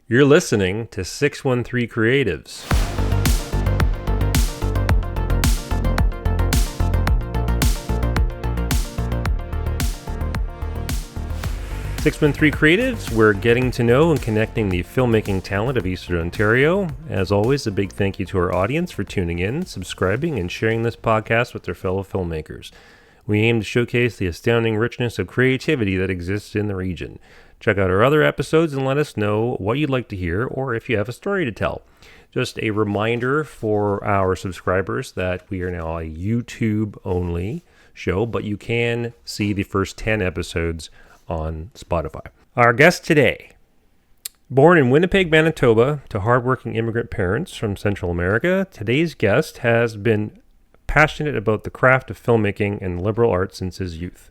You're listening to 613 Creatives. Three Creatives, we're getting to know and connecting the filmmaking talent of Eastern Ontario. As always, a big thank you to our audience for tuning in, subscribing, and sharing this podcast with their fellow filmmakers. We aim to showcase the astounding richness of creativity that exists in the region. Check out our other episodes and let us know what you'd like to hear or if you have a story to tell. Just a reminder for our subscribers that we are now a YouTube-only show, but you can see the first 10 episodes on Spotify. Our guest today, born in Winnipeg, Manitoba, to hardworking immigrant parents from Central America, today's guest has been passionate about the craft of filmmaking and liberal arts since his youth.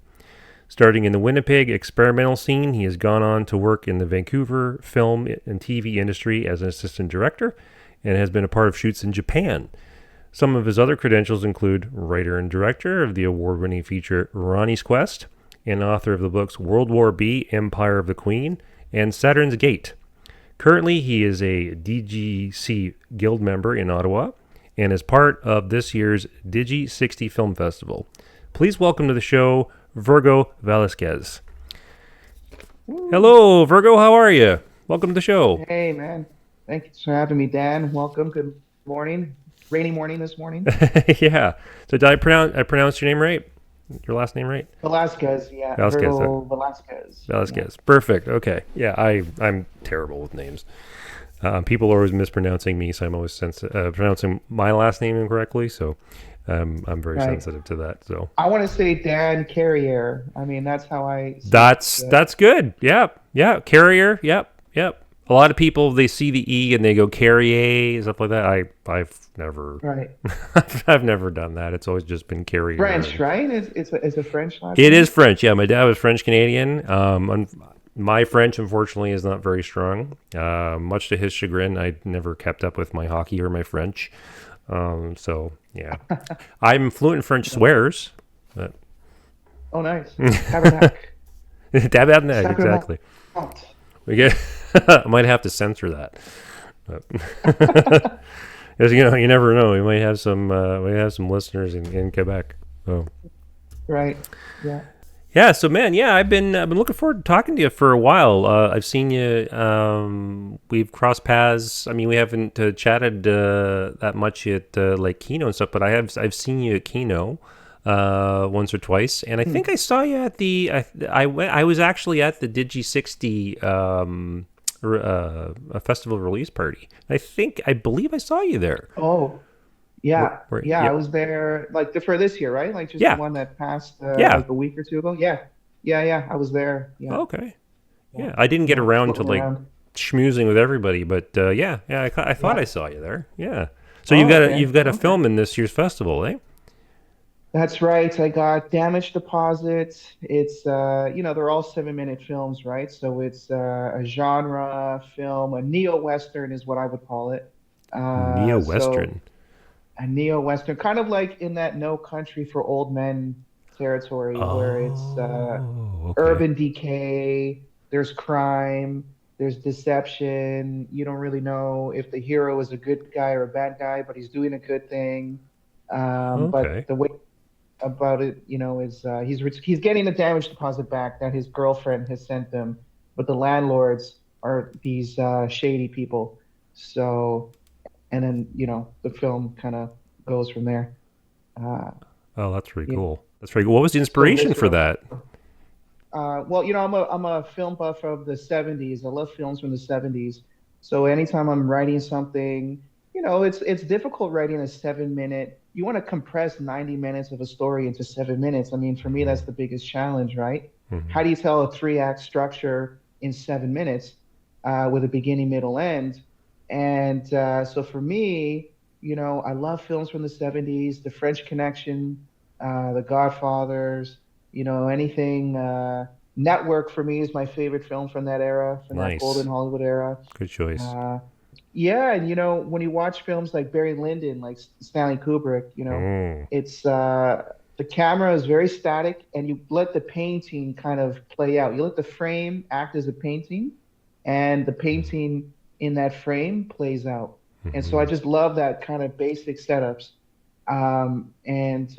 Starting in the Winnipeg experimental scene, he has gone on to work in the Vancouver film and TV industry as an assistant director and has been a part of shoots in Japan. Some of his other credentials include writer and director of the award-winning feature Ronnie's Quest and author of the books World War B, Empire of the Queen, and Saturn's Gate. Currently, he is a DGC Guild member in Ottawa and is part of this year's Digi 60 Film Festival. Please welcome to the show, Virgo Velasquez. Hello, Virgo. How are you? Welcome to the show. Hey, man. Thanks for having me, Dan. Welcome. Good morning. Rainy morning this morning. Yeah. So did I pronounce your name right? Your last name right? Velasquez, yeah. Velasquez. Virgo Velasquez. Velasquez. Yeah. Perfect. Okay. Yeah, I'm terrible with names. People are always mispronouncing me, so I'm always pronouncing my last name incorrectly. So I'm very sensitive to that. So I want to say Dan Carrier. I mean, that's how I. That's good. Yep. Yeah. Carrier. Yep. A lot of people, they see the E and they go Carrier, stuff like that. I've never I've never done that. It's always just been Carrier. French, right? It's a French last name? It is French. Yeah, my dad was French Canadian. My French, unfortunately, is not very strong. Much to his chagrin, I never kept up with my hockey or my French. So yeah, I'm fluent in French swears. But... Oh, nice. Tabernacle. Tabernacle, exactly. We get. I might have to censor that. Because you never know. We might have some listeners in Quebec. Oh. Right. Yeah. Yeah. So man, yeah, I've been looking forward to talking to you for a while. I've seen you. We've crossed paths. I mean, we haven't chatted that much at like Kino and stuff, but I've seen you at Kino once or twice, and I think I saw you at the. I was actually at the Digi 60 a festival release party. I believe I saw you there. Oh, yeah. I was there for this year, right? Like just the one that passed like a week or two ago. Yeah. I was there. Yeah. Okay. Yeah, I didn't get around to schmoozing with everybody, but I thought I saw you there. Yeah. So you've got a film in this year's festival, eh? That's right. I got Damage Deposit. It's they're all 7-minute films, right? So it's a genre film, a neo-western is what I would call it. Neo-western. A neo-western, kind of like in that No Country for Old Men territory, where it's urban decay. There's crime. There's deception. You don't really know if the hero is a good guy or a bad guy, but he's doing a good thing. But the way about it, is he's getting the damage deposit back that his girlfriend has sent them, but the landlords are these shady people. So, and then the film kind of goes from there. That's pretty cool. That's pretty cool. What was the inspiration for that? Well, I'm a film buff of the 70s. I love films from the 70s. So anytime I'm writing something, it's difficult writing a 7-minute. You want to compress 90 minutes of a story into 7 minutes. I mean, for me, that's the biggest challenge, right? Mm-hmm. How do you tell a 3-act structure in 7 minutes with a beginning, middle, end? And so for me, I love films from the 70s, The French Connection, The Godfathers, anything. Network for me is my favorite film from that era, from that golden Hollywood era. Good choice. Yeah, and when you watch films like Barry Lyndon, like Stanley Kubrick, it's the camera is very static, and you let the painting kind of play out. You let the frame act as a painting, and the painting in that frame plays out. And so I Hmm. just love that kind of basic setups. And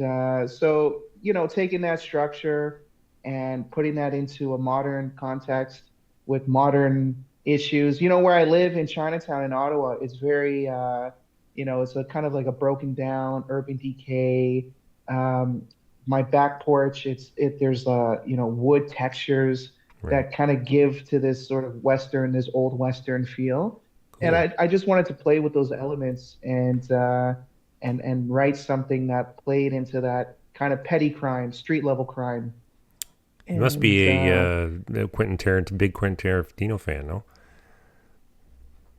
so, taking that structure and putting that into a modern context with modern issues. Where I live in Chinatown in Ottawa, it's very, it's a kind of like a broken down urban decay. Um, my back porch, there's wood textures Right. that kind of give to this sort of this old Western feel. And Cool. I just wanted to play with those elements and write something that played into that kind of petty crime, street level crime. You must And be a big Quentin Tarantino fan, no?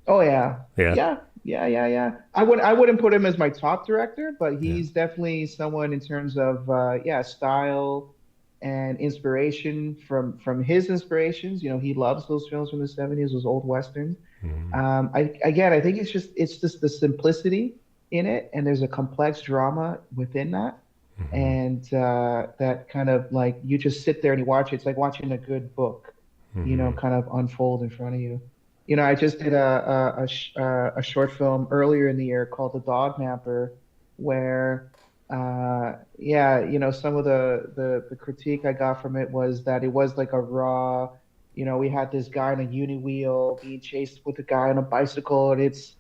oh yeah, Yeah. yeah. I wouldn't put him as my top director, but Yeah. he's definitely someone in terms of yeah, style and inspiration from his inspirations. He loves those films from the 70s, those old westerns. Hmm. I think it's just the simplicity in it, and there's a complex drama within that, Hmm. and that kind of like you just sit there and you watch it. It's like watching a good book, Hmm. kind of unfold in front of you. I just did a short film earlier in the year called The Dog Napper, where yeah, some of the critique I got from it was that it was like a raw. We had this guy on a uni wheel being chased with a guy on a bicycle, and it's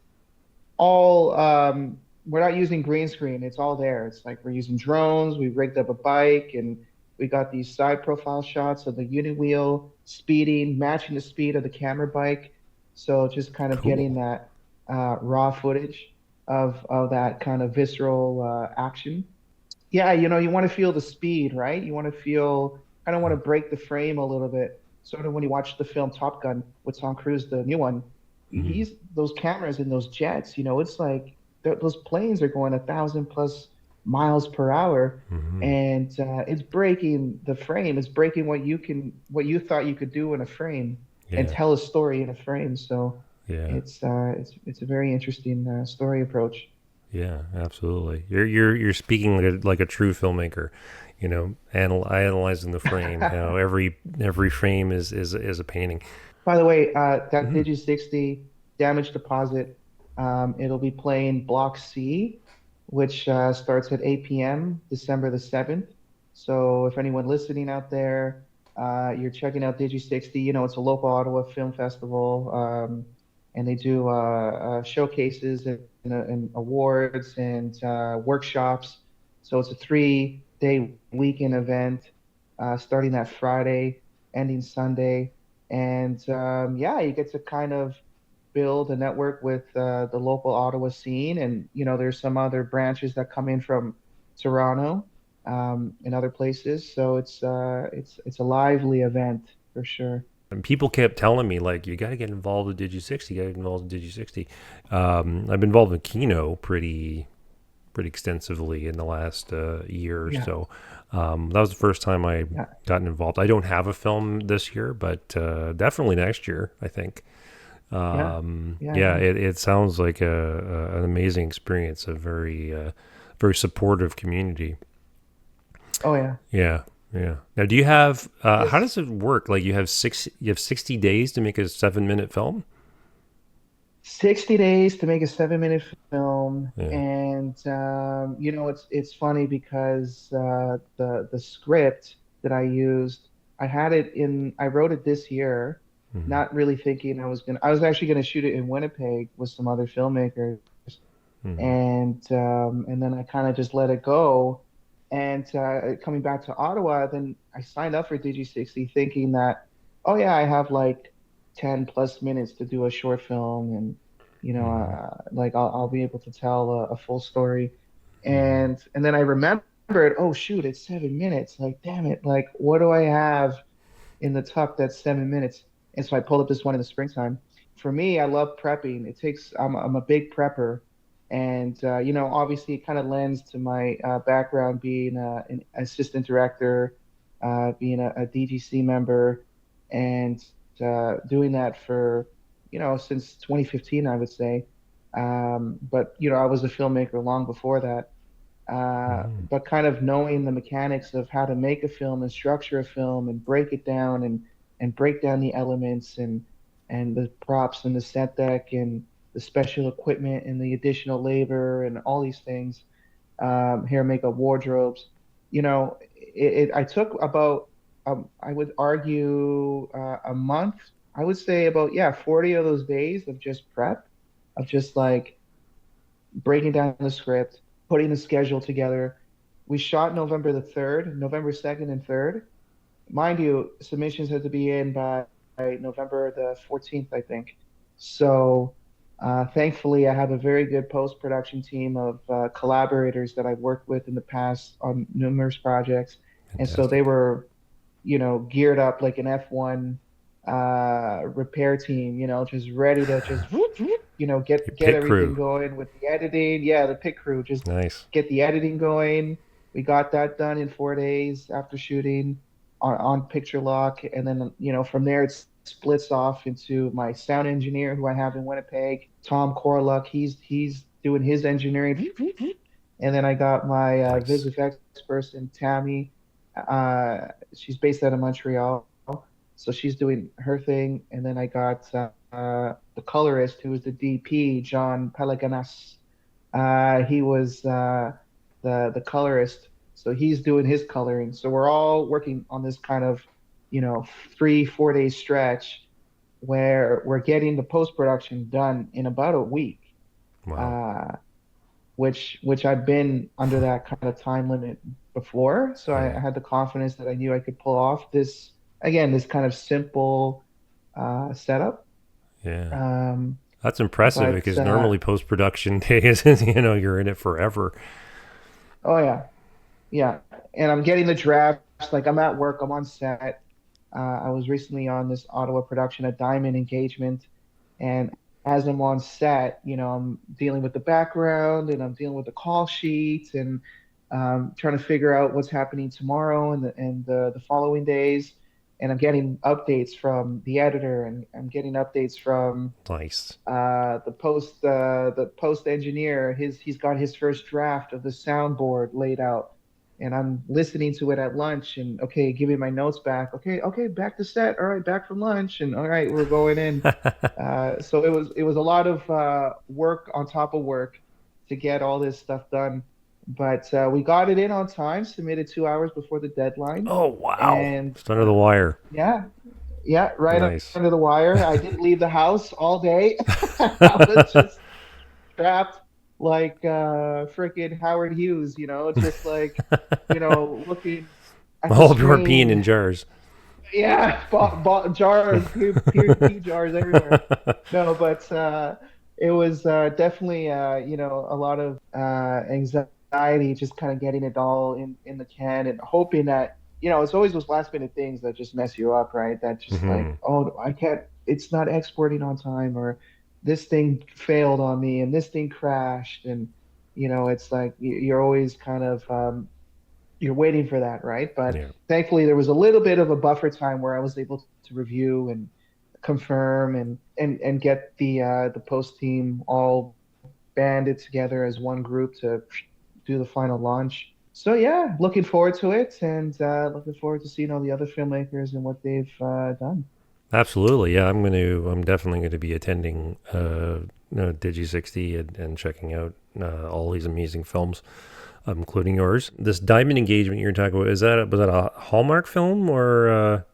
all we're not using green screen. It's all there. It's like we're using drones. We rigged up a bike, and we got these side profile shots of the unit wheel speeding, matching the speed of the camera bike. So just kind of getting Cool. that raw footage of that kind of visceral action. Yeah, you want to feel the speed, right? You want to feel, kind of want to break the frame a little bit. Sort of when you watch the film Top Gun with Tom Cruise, the new one, Hmm. he's those cameras in those jets, it's like those planes are going 1,000+ miles per hour, Hmm. and it's breaking the frame. It's breaking what you thought you could do in a frame and Yeah. tell a story in a frame. So Yeah. it's a very interesting story approach. Yeah. Absolutely. You're speaking like a true filmmaker. Analyzing the frame. Every frame is a painting. By the way, that Hmm. Digi 60 Damage Deposit, it'll be playing Block C, which starts at 8 p.m. December the 7th. So if anyone listening out there, you're checking out Digi 60, it's a local Ottawa film festival, and they do showcases and awards and workshops. So it's a 3-day weekend event, starting that Friday, ending Sunday. And yeah, you get to kind of build a network with the local Ottawa scene. And, there's some other branches that come in from Toronto and other places. So it's a lively event for sure. And people kept telling me like, you got to get involved with Digi 60. You got to get involved in Digi 60. I've been involved in Kino pretty extensively in the last year or Yeah, so. That was the first time I yeah, gotten involved. I don't have a film this year, but definitely next year, I think. yeah, yeah, Yeah, yeah. it sounds like an amazing experience, a very supportive community. Oh yeah. Yeah, yeah. Now, do you have? How Yes. does it work? Like you have 60 days to make a 7 minute film. 60 days to make a 7-minute film. Yeah. And it's funny because the script that I used, I wrote it this year, Hmm. not really thinking I was actually gonna shoot it in Winnipeg with some other filmmakers, Hmm. and then I kind of just let it go. And coming back to Ottawa, then I signed up for Digi 60 thinking that, oh yeah, I have like 10+ minutes to do a short film, and Hmm. like I'll be able to tell a full story. Hmm. And then I remembered, oh shoot, it's 7 minutes. Like, damn it, like what do I have in the tuck that's 7 minutes? And so I pulled up this one in the springtime. For me, I love prepping. I'm a big prepper. And, obviously it kind of lends to my background being an assistant director, being a DGC member, and doing that for, since 2015, I would say. But, I was a filmmaker long before that. Hmm. But kind of knowing the mechanics of how to make a film and structure a film and break it down and break down the elements and and the props and the set deck and the special equipment and the additional labor and all these things, hair, makeup, wardrobes. I took about, I would argue, a month. I would say about, yeah, 40 of those days of just prep, of just like breaking down the script, putting the schedule together. We shot November the 3rd, November 2nd and 3rd. Mind you, submissions had to be in by November the 14th, I think. So thankfully, I have a very good post-production team of collaborators that I've worked with in the past on numerous projects. And so they Fantastic. were, geared up like an F1 repair team, just ready to just whoop, whoop, Your get pit everything crew. going with the editing. Yeah, the pit crew, just Nice. get the editing going. We got that done in 4 days after shooting on picture lock, and then from there it splits off into my sound engineer who I have in Winnipeg, Tom Corluck. He's doing his engineering, and then I got my vis Nice. effects person, Tammy. She's based out of Montreal, so she's doing her thing. And then I got the colorist, who was the DP, John Pelaganas. He was the colorist, so he's doing his coloring. So we're all working on this kind of, 3, 4 day stretch where we're getting the post production done in about a week. Wow. Uh, which I've been under that kind of time limit before. So I Yeah. had the confidence that I knew I could pull off this, again, this kind of simple setup. Yeah. Um, That's impressive but because normally post production days, you're in it forever. oh yeah, yeah. And I'm getting the drafts. Like I'm at work, I'm on set. I was recently on this Ottawa production, a Diamond engagement, and as I'm on set, I'm dealing with the background and I'm dealing with the call sheets and trying to figure out what's happening tomorrow and the following days. And I'm getting updates from the editor and I'm getting updates from Nice. the post engineer. He's got his first draft of the soundboard laid out, and I'm listening to it at lunch. And okay, give me my notes back. Okay, back to set. All right, back from lunch. And all right, we're going in. So it was a lot of work on top of work to get all this stuff done. But we got it in on time, submitted 2 hours before the deadline, Oh, wow. and It's under the wire. yeah, yeah, right Nice. under the wire. I didn't leave the house all day. I was just trapped like freaking Howard Hughes, just like, looking at the All of you are peeing in screen. jars. Yeah, jars, pee jars everywhere. No, but it was definitely a lot of anxiety, just kind of getting it all in the can and hoping that, it's always those last minute things that just mess you up, right? That just like, Hmm. oh, I can't, it's not exporting on time, or this thing failed on me and this thing crashed, and it's like you're always kind of you're waiting for that, right? But Yeah. thankfully, there was a little bit of a buffer time where I was able to review and confirm and get the post team all banded together as one group to do the final launch. So yeah, looking forward to it, and looking forward to seeing all the other filmmakers and what they've done. Absolutely. Yeah. I'm definitely going to be attending Digi60 and checking out all these amazing films, including yours. This Diamond engagement you're talking about, was that a Hallmark film or,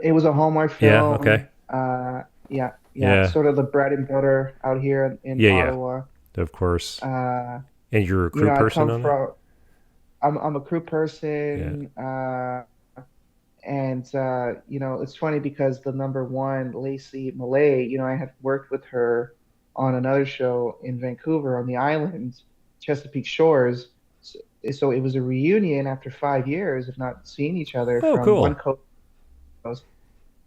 It was a Hallmark yeah. Okay. film. Yeah, yeah, Yeah. sort of the bread and butter out here in Yeah. Yeah. Ottawa. Of course. Uh, And you're a crew I person come on that? from. I'm a crew Yeah. person, and it's funny because the number one, Lacey Millay, I had worked with her on another show in Vancouver on the island, Chesapeake Shores. So it was a reunion after 5 years of not seeing each other Oh, from one cool. coast,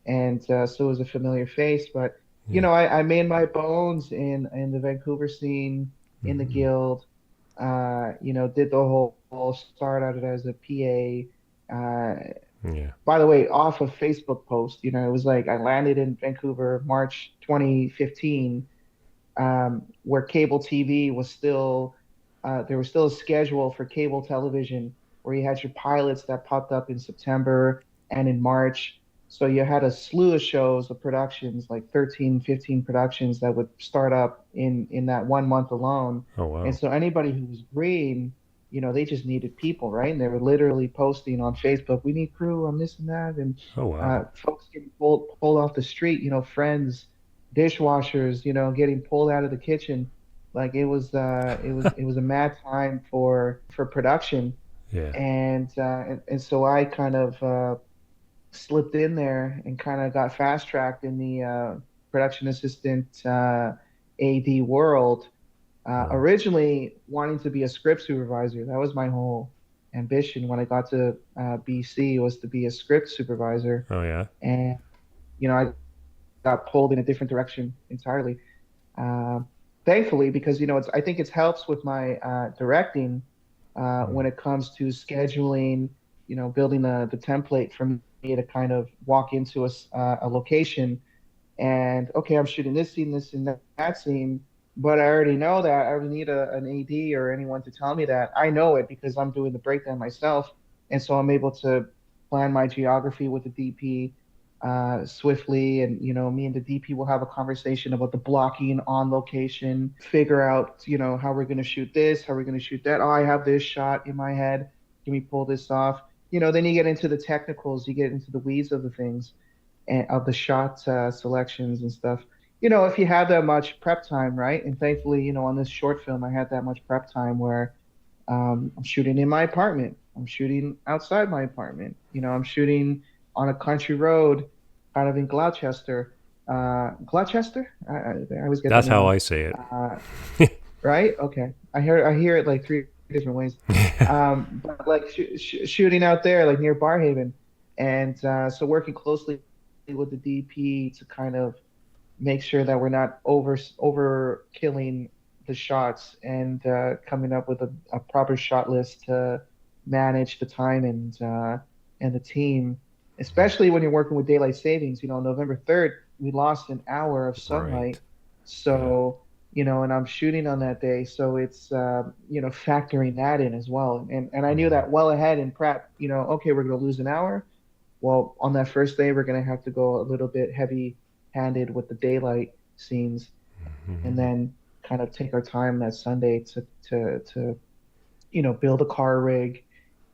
and so it was a familiar face. But Yeah. I made my bones in the Vancouver scene, in the Mm. guild. Did the whole start out as a PA. Yeah. By the way, off a Facebook post, it was like I landed in Vancouver March 2015, where cable TV was still, there was still a schedule for cable television where you had your pilots that popped up in September and in March. So you had a slew of shows of productions, like 13, 15 productions that would start up in that 1 month alone. Oh And wow. so anybody who was green, they just needed people, right? And they were literally posting on Facebook, we need crew on this and that. And Oh wow. folks getting pulled off the street, friends, dishwashers, getting pulled out of the kitchen. Like it was a mad time for production. Yeah. And so I kind of slipped in there and kind of got fast tracked in the production assistant AD world. Wow. Originally wanting to be a script supervisor. That was my whole ambition when I got to BC, was to be a script supervisor. Oh yeah. And I got pulled in a different direction entirely. Uh, Thankfully, because I think it helps with my directing Mm. when it comes to scheduling, building the template for me to kind of walk into a location and, okay, I'm shooting this and that scene, but I already know that. I don't need an AD or anyone to tell me that. I know it because I'm doing the breakdown myself. And so I'm able to plan my geography with the DP swiftly. And, me and the DP will have a conversation about the blocking on location, figure out, how we're going to shoot this, how we're going to shoot that. Oh, I have this shot in my head. Can we pull this off? Then you get into the technicals, you get into the weeds of the things and of the shot selections and stuff. If you have that much prep time, right? And thankfully, on this short film, I had that much prep time where I'm shooting in my apartment. I'm shooting outside my apartment. I'm shooting on a country road, kind of in Gloucester. Gloucester? I always get that That's name how wrong. I say it. Uh, right? Okay. I hear it like three different ways. But like shooting out there, like near Barhaven, and so working closely with the DP to kind of make sure that we're not over killing the shots and coming up with a proper shot list to manage the time and the team, especially when you're working with daylight savings. November 3rd, we lost an hour of Right. sunlight. Yeah. So, and I'm shooting on that day. So it's, factoring that in as well. And I knew Mm-hmm. that well ahead in prep, okay, we're going to lose an hour. Well, on that first day, we're going to have to go a little bit heavy handed with the daylight scenes and Mm-hmm. then kind of take our time that Sunday to build a car rig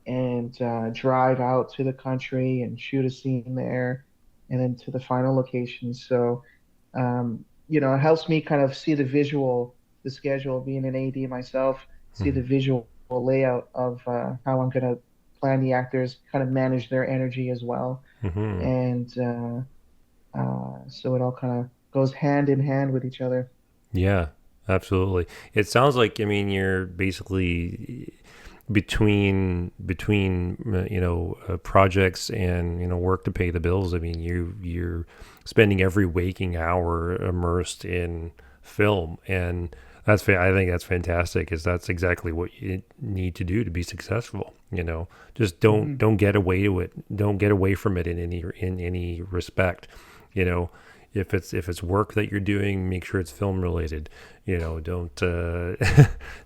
and drive out to the country and shoot a scene there and then to the final location. So, it helps me kind of see the visual, the schedule, being an AD myself, see Mm-hmm. the visual layout of how I'm going to plan the actors, kind of manage their energy as well. Mm-hmm. And so it all kind of goes hand in hand with each other. Yeah, absolutely. It sounds like, I mean, you're basically between projects and work to pay the bills. I mean, you're spending every waking hour immersed in film, and I think that's fantastic. Is that's exactly what you need to do to be successful. Just don't Hmm. don't get away to it. Don't get away from it in any respect. You know, if it's work that you're doing, make sure it's film related. Don't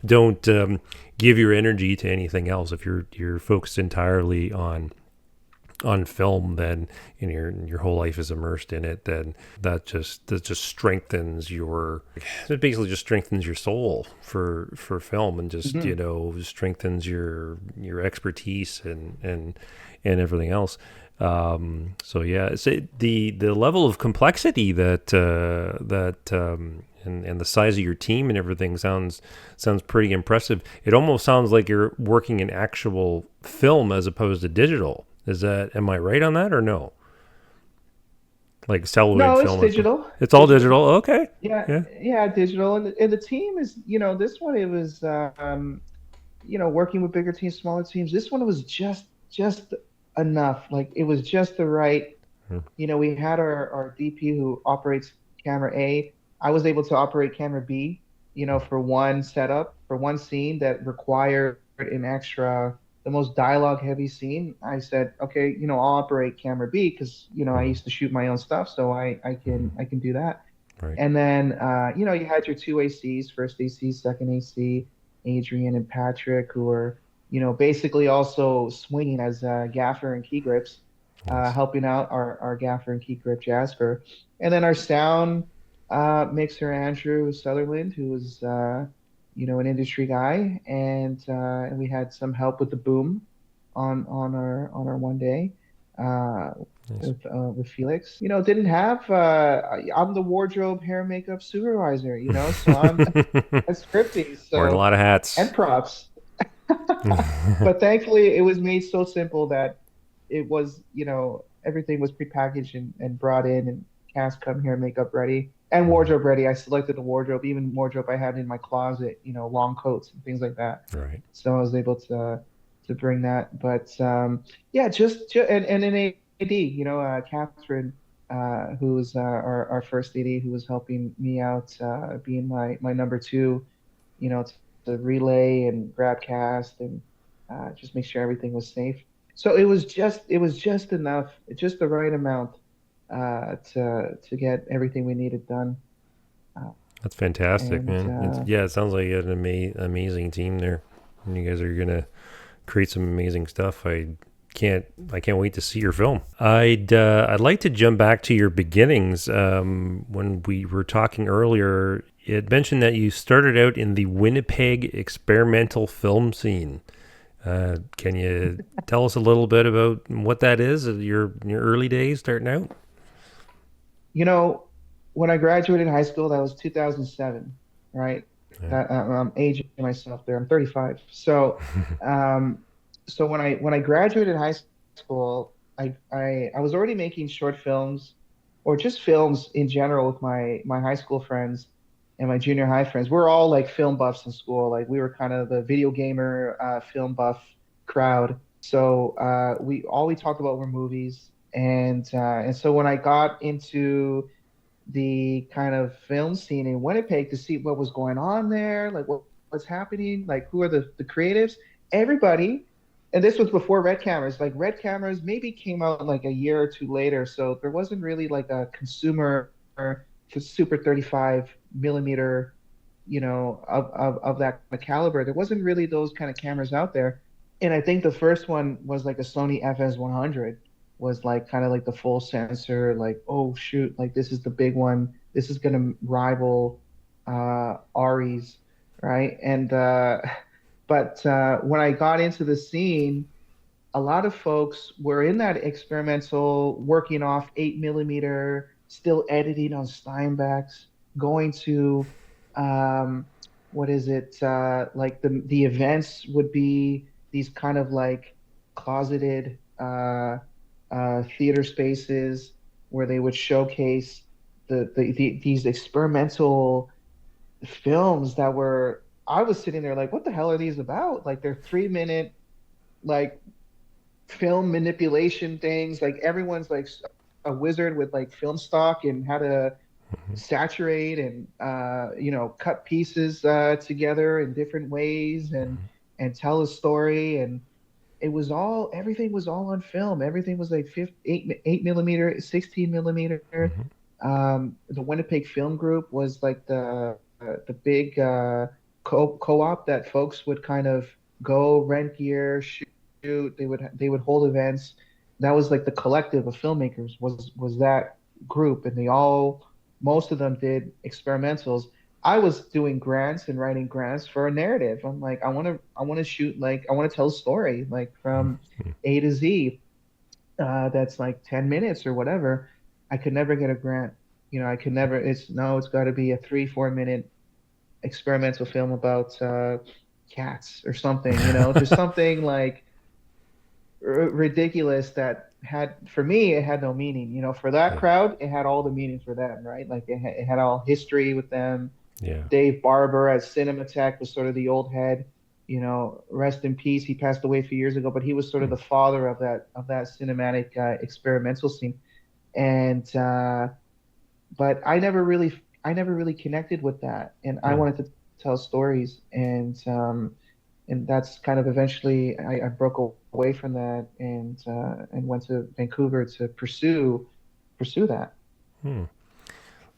don't give your energy to anything else. If you're focused entirely on film, then your whole life is immersed in it, then that just strengthens your it basically just strengthens your soul for film, and just Hmm. strengthens your expertise and everything else. So yeah, it's the level of complexity that and the size of your team and everything sounds pretty impressive. It almost sounds like you're working in actual film as opposed to digital. Am I right on that or no? Like celluloid No, it's film as digital. it's all Digital. digital. Okay. Yeah, Yeah. yeah, digital. And the team is, this one it was working with bigger teams, smaller teams. This one was just enough. Like it was just the right. We had our DP who operates camera A. I was able to operate camera B, for one setup, for one scene that required an extra, the most dialogue heavy scene. I said, okay, I'll operate camera B because, I Mm-hmm. used to shoot my own stuff, so I can do that. Right. And then, you had your two ACs, first AC, second AC, Adrian and Patrick, who were, basically also swinging as gaffer and key grips. Nice. helping out our gaffer and key grip Jasper, and then our sound mixer Andrew Sutherland, who was an industry guy, and we had some help with the boom on our one day. Uh, Nice. with Felix, didn't have. I'm the wardrobe, hair, makeup supervisor, so I'm scripting, Wearing a so lot of and hats. props. But thankfully, it was made so simple that it was, everything was prepackaged and brought in, and cast come here, makeup ready, and Mhm. wardrobe ready. I selected the wardrobe, even wardrobe I had in my closet, long coats and things like that. Right. So I was able to bring that. But yeah, and an AD, Catherine, who's our first AD, who was helping me out, being my number two, to relay and grab cast and just make sure everything was safe. So it was just enough, just the right amount to get everything we needed done. Uh, That's fantastic, and man. Yeah, it sounds like you had an amazing team there. And you guys are gonna create some amazing stuff. I can't wait to see your film. I'd like to jump back to your beginnings. When we were talking earlier, it mentioned that you started out in the Winnipeg experimental film scene. Can you tell us a little bit about what that is? Your early days starting out. you know, when I graduated high school, that was 2007, right? Yeah. That I'm aging myself there. I'm 35. Um, so when I graduated high school, I was already making short films, or just films in general, with my high school friends and my junior high friends. We're all like film buffs in school. Like, we were kind of the video gamer, film buff crowd. So we talked about were movies, and so when I got into the kind of film scene in Winnipeg to see what was going on there, like what's happening, like who are the creatives, everybody. And this was before red cameras. Like, red cameras maybe came out like a year or two later, so there wasn't really like a consumer for super 35 millimeter, of that kind of caliber. There wasn't really those kind of cameras out there. And I think the first one was like a Sony FS100, was like kind of like the full sensor, like, oh shoot, like this is the big one. This is gonna rival Ari's, right? And but when I got into the scene, a lot of folks were in that experimental, working off 8 millimeter, still editing on Steinbecks, going to what is it? Like the events would be these kind of like closeted theater spaces where they would showcase these experimental films that were. I was sitting there like, what the hell are these about? Like, they're 3 minute, like, film manipulation things. Like, everyone's like a wizard with like film stock and how to saturate and cut pieces together in different ways and tell a story. And everything was all on film. Everything was like 8 millimeter, 16 millimeter. Hmm. The Winnipeg Film Group was like the big co-op that folks would kind of go rent gear, shoot. They would hold events. That was like the collective of filmmakers, was that group, and most of them did experimentals. I was doing grants and writing grants for a narrative. I'm like, I want to shoot, like, I want to tell a story, like, from A to Z, that's like 10 minutes or whatever. I could never get a grant. I could never. It's got to be a 3-4 minute experimental film about cats or something. Just something like ridiculous that had, for me, it had no meaning. For that Yeah. crowd, it had all the meaning for them, right? Like, it had all history with them. Yeah. Dave Barber at Cinematech was sort of the old head. Rest in peace. He passed away a few years ago, but he was sort of Hmm. the father of that cinematic experimental scene. And but I never really connected with that, and I Hmm. wanted to tell stories, and that's kind of eventually I broke away from that, and went to Vancouver to pursue that. Hmm.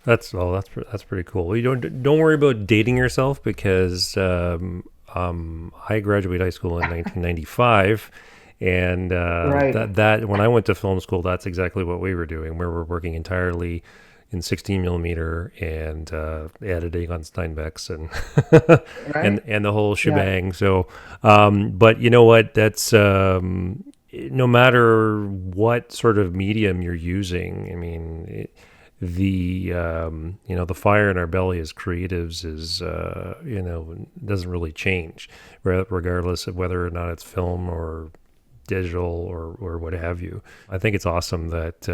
That's pretty cool. You don't worry about dating yourself because I graduated high school in 1995, And Right. that when I went to film school, that's exactly what we were doing. We were working entirely in 16 millimeter and editing on Steinbecks and Right. and the whole Yeah. shebang. So, but you know what? That's no matter what sort of medium you're using. I mean, the fire in our belly as creatives is doesn't really change, regardless of whether or not it's film or digital or what have you. I think it's awesome that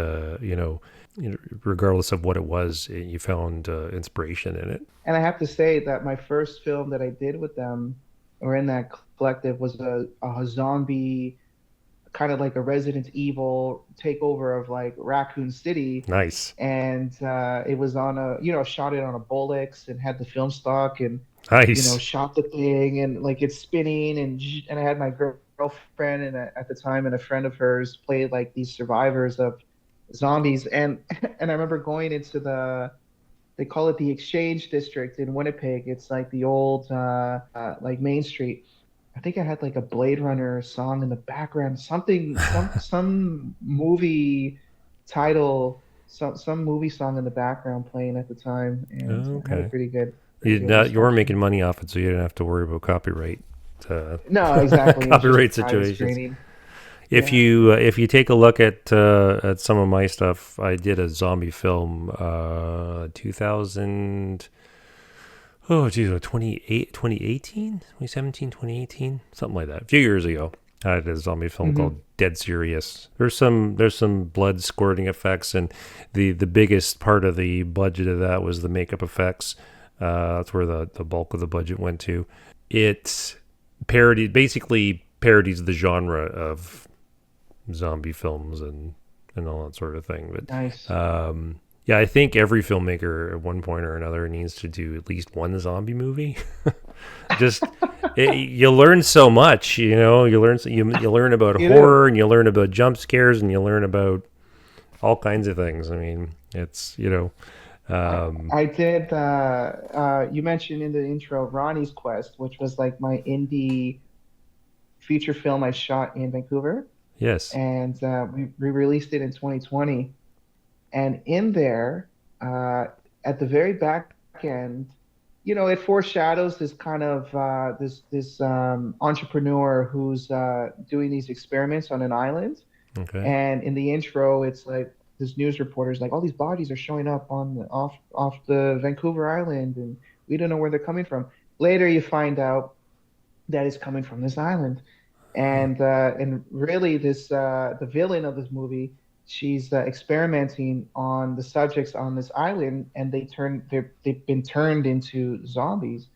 regardless of what it was, you found inspiration in it. And I have to say that my first film that I did with them or in that collective was a zombie, kind of like a Resident Evil takeover of like Raccoon City. Nice, And it was on shot it on a Bolex and had the film stock and, nice. shot the thing and like it's spinning and I had my girlfriend and at the time and a friend of hers played like these survivors of zombies and and I remember going into they call it the Exchange District in Winnipeg. It's like the old like Main Street. I think I had like a Blade Runner song in the background, something, some movie title, some movie song in the background playing at the time, and I had a Okay, pretty good you weren't making reception. money off it, so you didn't have to worry about copyright uh, No, exactly. It was just a copyright private situations. screening. Yeah. If you take a look at some of my stuff, I did a zombie film, 2000. Oh, geez, 2018, 2017, 2018, something like that. A few years ago, I did a zombie film called Hmm. Dead Serious. There's some blood squirting effects, and the biggest part of the budget of that was the makeup effects. That's where the bulk of the budget went to. It basically parodies the genre of zombie films and all that sort of thing. But Nice. yeah, I think every filmmaker at one point or another needs to do at least one zombie movie. Just you learn so much, you learn about You do. horror and you learn about jump scares and you learn about all kinds of things. I mean, it's I um, I did. You mentioned in the intro Ronnie's Quest, which was like my indie feature film I shot in Vancouver, yes, and we released it in 2020. And in there, uh, at the very back end, it foreshadows this kind of this entrepreneur who's doing these experiments on an island. okay, And in the intro, it's like this news reporter's like, all these bodies are showing up on off the Vancouver Island, and we don't know where they're coming from. Later, you find out that it's coming from this island, and really the villain of this movie, she's experimenting on the subjects on this island, and they've been turned into zombies,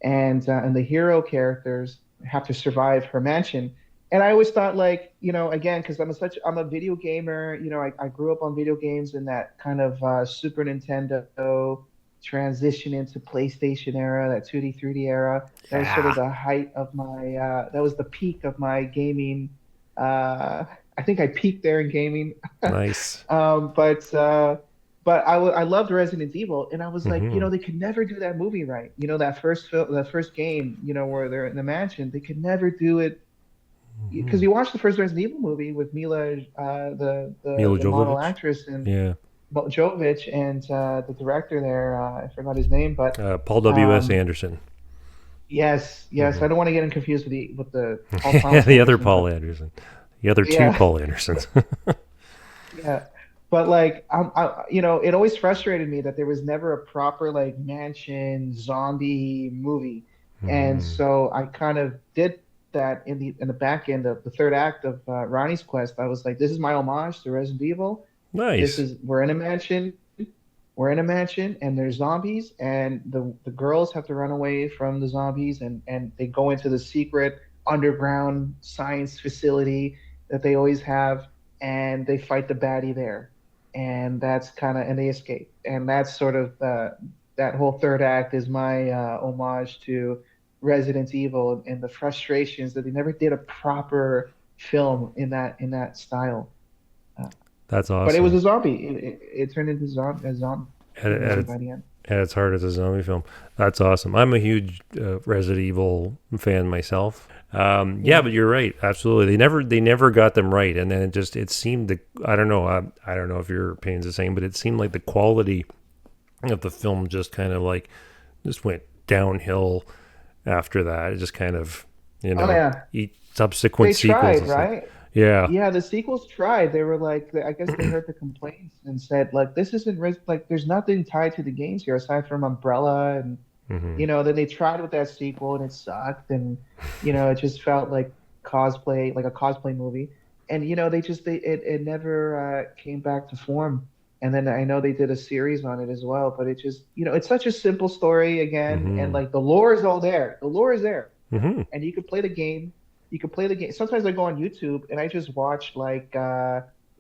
and the hero characters have to survive her mansion. And I always thought, like, again, because I'm a video gamer. I grew up on video games in that kind of Super Nintendo transition into PlayStation era, that 2D 3D era. That was sort yeah, of the height of my that was the peak of my gaming. uh I think I peaked there in gaming. nice. But I loved Resident Evil, and I was like, Hmm. they could never do that movie right. That first film, that first game, where they're in the mansion, they could never do it because Hmm. you watch the first Resident Evil movie with Mila, Mila the model Jovovich, actress, and yeah, Jovich, and the director there, I forgot his name, but Paul W.S. um, Anderson. yes, yes, Hmm. I don't want to get him confused with the Paul Yeah, Thomas the other Anderson, Paul but Anderson, the other two yeah, Paul Andersons. yeah. But like it always frustrated me that there was never a proper like mansion zombie movie. And Hmm. so I kind of did that in the back end of the third act of Ronnie's Quest. I was like, this is my homage to Resident Evil. This Nice. is we're in a mansion and there's zombies and the girls have to run away from the zombies and they go into the secret underground science facility that they always have, and they fight the baddie there, and that's kind of and they escape, and that's sort of that whole third act is my homage to Resident Evil and the frustrations that they never did a proper film in that style. Uh, That's but it was awesome. a zombie. It turned into a zombie At, at movie its by the end. at its heart, it's a zombie film. That's awesome. I'm a huge Resident Evil fan myself. Yeah, Yeah. but you're right. Absolutely, they never got them right, and then it seemed the I don't know. I don't know if your opinion's the same, but it seemed like the quality of the film just kind of like just went downhill after that. It just kind of, Oh yeah. each subsequent They sequels, tried, it's like, right? yeah, Yeah, the sequels tried. They were like, I guess they heard the complaints and said, like, this isn't like, there's nothing tied to the games here aside from Umbrella. And, hmm then they tried with that sequel and it sucked. And, it just felt like cosplay, like a cosplay movie. And, it never came back to form. And then I know they did a series on it as well, but it just, it's such a simple story again. And hmm like the lore is all there. The lore is there. hmm And you could play the game. You could play the game. Sometimes I go on YouTube and I just watch like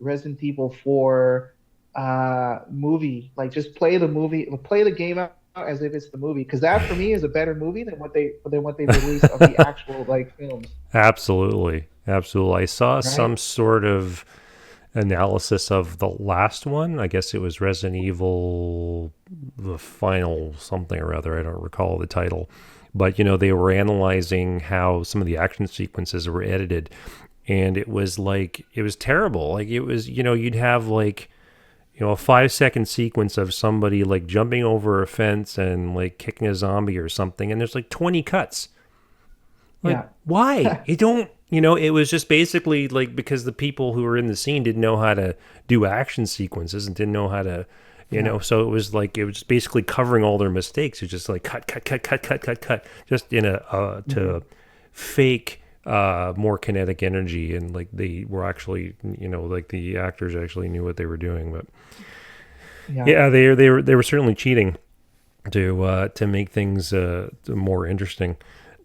Resident Evil 4 movie. Like just play the movie, play the game out as if it's the movie. Because that for me is a better movie than what they release of the actual like films. absolutely, absolutely. I saw some Right? sort of analysis of the last one. I guess it was Resident Evil, the final something or other. I don't recall the title, but they were analyzing how some of the action sequences were edited, and it was terrible. Like it was, you'd have like a 5 second sequence of somebody like jumping over a fence and like kicking a zombie or something, and there's like 20 cuts. Like, Yeah. why? You don't, it was just basically like because the people who were in the scene didn't know how to do action sequences and didn't know how to, Yeah. so it was just basically covering all their mistakes. It's just like cut, cut, cut, cut, cut, cut, cut, just to Hmm. fake more kinetic energy. And like they were actually, like the actors actually knew what they were doing. But Yeah. yeah, they were certainly cheating to make things more interesting.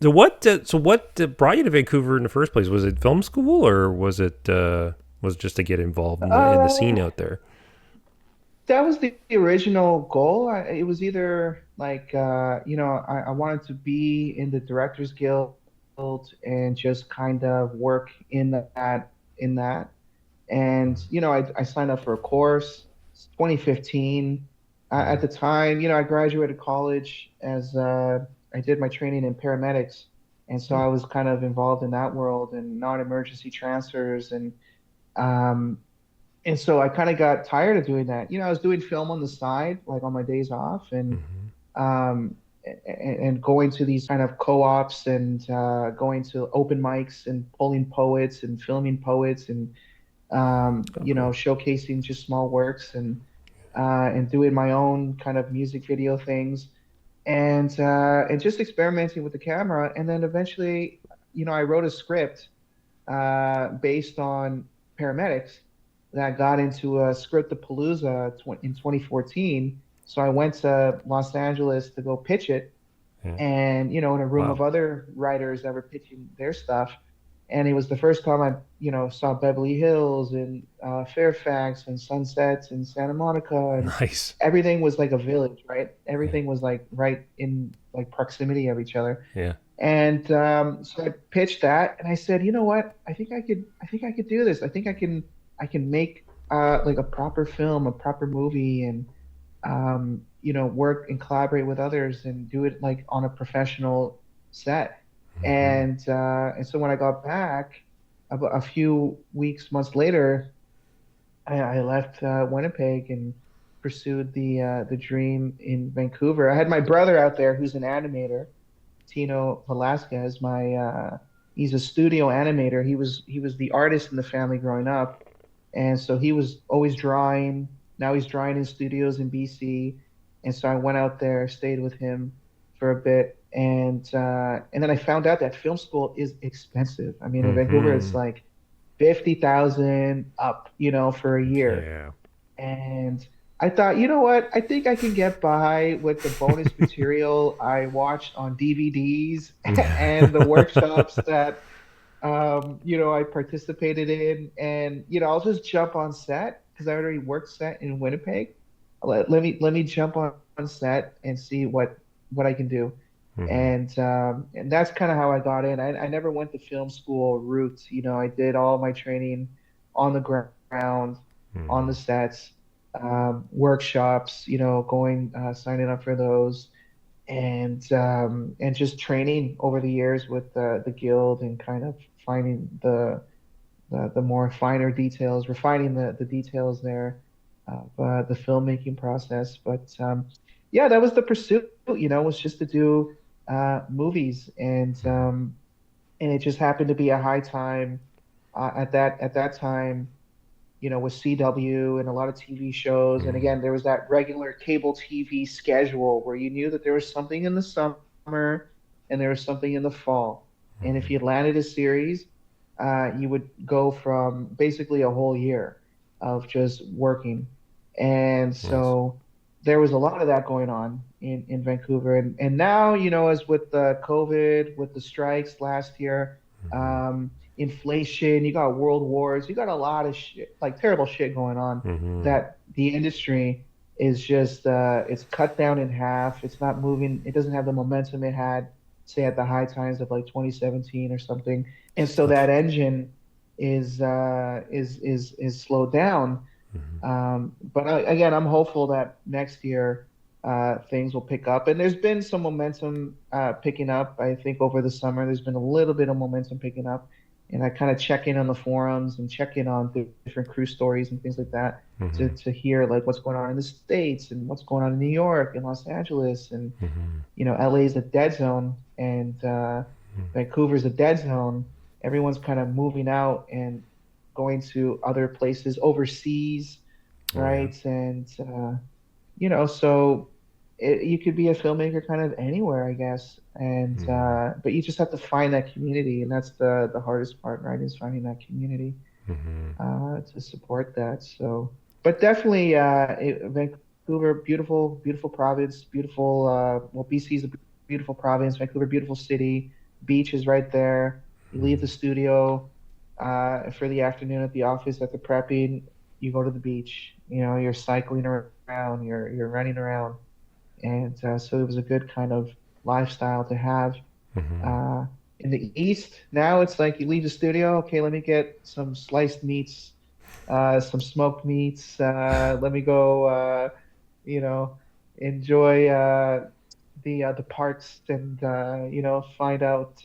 So what brought you to Vancouver in the first place? Was it film school or was it just to get involved in the scene Uh, out there? that was the original goal. It was either like I wanted to be in the Directors Guild and just kind of work in that. And I signed up for a course. It's 2015. At Mm-hmm. the time, I graduated college as I did my training in paramedics, and so I was kind of involved in that world and non-emergency transfers um, and so I kind of got tired of doing that. I was doing film on the side, like on my days off, Mm-hmm. um, and going to these kind of co-ops and going to open mics and pulling poets and filming poets and Oh, cool. showcasing just small works and doing my own kind of music video things and just experimenting with the camera. And then eventually, I wrote a script based on paramedics that got into a Scriptapalooza in 2014. So I went to Los Angeles to go pitch it, Yeah. and in a room of Wow. other writers that were pitching their stuff. And it was the first time I, saw Beverly Hills and Fairfax and Sunsets and Santa Monica, and Nice. everything was like a village, right? Yeah. Everything was like right in like proximity of each other. Yeah. And so I pitched that, and I said, you know what? I think I could do this. I can make like a proper film, a proper movie, and work and collaborate with others and do it like on a professional set. Mm-hmm. And so when I got back, a few weeks, months later, I left Winnipeg and pursued the dream in Vancouver. I had my brother out there who's an animator, Tino Velasquez. He's a studio animator. He was the artist in the family growing up, and so he was always drawing. Now he's drawing in studios in BC, and so I went out there, stayed with him for a bit, and then I found out that film school is expensive. I mean, in Vancouver, it's Mm-hmm. like 50,000 up, for a year. Yeah. And I thought, you know what? I think I can get by with the bonus material I watched on DVDs and the workshops that I participated in. And, I'll just jump on set because I already worked set in Winnipeg. Let me jump on set and see what I can do. Mm-hmm. And that's kind of how I got in. I never went the film school route. I did all my training on the ground, on Mm-hmm. the sets, workshops, going signing up for those. and just training over the years with the guild and kind of finding the more finer details, refining the details there of the filmmaking process. But yeah, that was the pursuit, was just to do movies, and it just happened to be a high time at that time, with CW and a lot of TV shows. And Mm-hmm. again, there was that regular cable TV schedule where you knew that there was something in the summer and there was something in the fall. And if Mm-hmm. you landed a series, you would go from basically a whole year of just working. And Nice. so there was a lot of that going on in Vancouver. And now, as with the COVID, with the strikes last year, Mm-hmm. um, inflation, you got world wars, you got a lot of shit, like terrible shit going on Mm-hmm. that the industry is just it's cut down in half. It's not moving, it doesn't have the momentum it had, say at the high times of like 2017 or something. And so That's. that engine is slowed down. Mm-hmm. But again, I'm hopeful that next year things will pick up. And there's been some momentum picking up. I think over the summer, there's been a little bit of momentum picking up. And I kind of check in on the forums and check in on different crew stories and things like that to, Mm-hmm. to hear like what's going on in the States and what's going on in New York and Los Angeles. And, Mm-hmm. LA is a dead zone and Vancouver's a dead zone. Everyone's kind of moving out and going to other places overseas, Oh yeah. right? And so you could be a filmmaker kind of anywhere, I guess. And Mm-hmm. but you just have to find that community, and that's the hardest part, right? Is finding that community Mm-hmm. to support that. So, but definitely, Vancouver, beautiful, beautiful province, beautiful. Well, BC is a beautiful province. Vancouver, beautiful city. Beach is right there. You leave the studio for the afternoon at the office at the prepping. You go to the beach. You're cycling around. You're running around, and so it was a good kind of lifestyle to have. Mm-hmm. Uh, in the East, now it's like you leave the studio. Okay, let me get some sliced meats, some smoked meats. Let me go, you know, enjoy the parks and find out.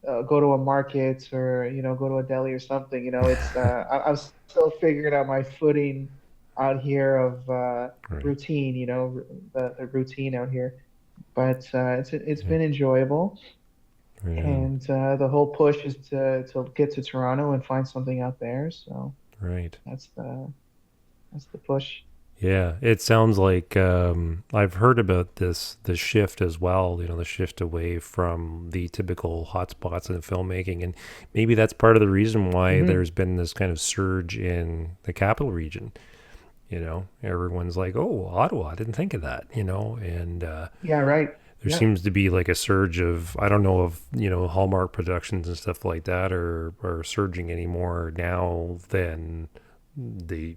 Go to a market or go to a deli or something. It's I'm still figuring out my footing out here of Right. routine. The routine out here, but it's Yeah. been enjoyable. Right on. And the whole push is to get to Toronto and find something out there. So Right. that's the push. Yeah, it sounds like I've heard about the shift as well. The shift away from the typical hotspots in filmmaking, and maybe that's part of the reason why Hmm. there's been this kind of surge in the capital region. Everyone's like, "Oh, Ottawa! I didn't think of that." And Yeah, right. there Yep. seems to be like a surge of I don't know if Hallmark productions and stuff like that are surging any more now than they